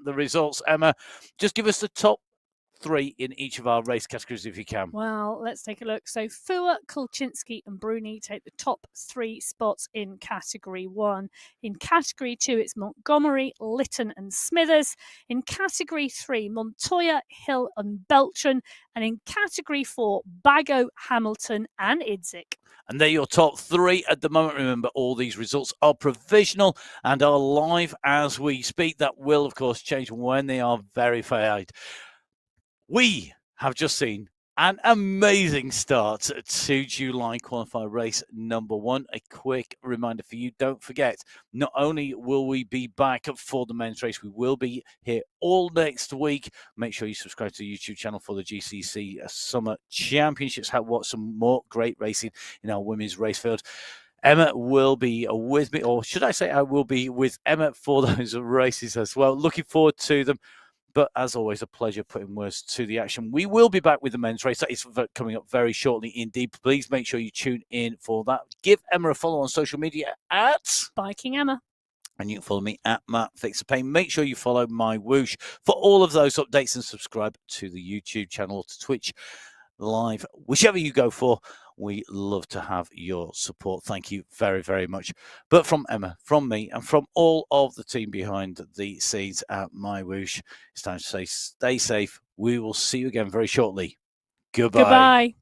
the results, Emma. Just give us the top 3 in each of our race categories if you can. Well, let's take a look. So Fua, Kolchinsky and Bruni take the top 3 spots in Category 1. In Category 2, it's Montgomery, Lytton and Smithers. In Category 3, Montoya, Hill and Beltran. And in Category 4, Bago, Hamilton and Idzik. And they're your top 3 at the moment. Remember, all these results are provisional and are live as we speak. That will, of course, change when they are verified. We have just seen an amazing start to July qualifier race number 1. A quick reminder for you, don't forget, not only will we be back for the men's race, we will be here all next week. Make sure you subscribe to the YouTube channel for the GCC Summer Championships. Watch some more great racing in our women's race field. Emma will be with me, or should I say I will be with Emma for those races as well. Looking forward to them. But as always, a pleasure putting words to the action. We will be back with the men's race. That is coming up very shortly indeed. Please make sure you tune in for that. Give Emma a follow on social media at Biking Emma. And you can follow me at Matt Fix the Pain. Make sure you follow MyWhoosh for all of those updates and subscribe to the YouTube channel, to Twitch Live, whichever you go for. We love to have your support. Thank you very, very much. But from Emma, from me, and from all of the team behind the scenes at MyWhoosh, it's time to say stay safe. We will see you again very shortly. Goodbye. Goodbye.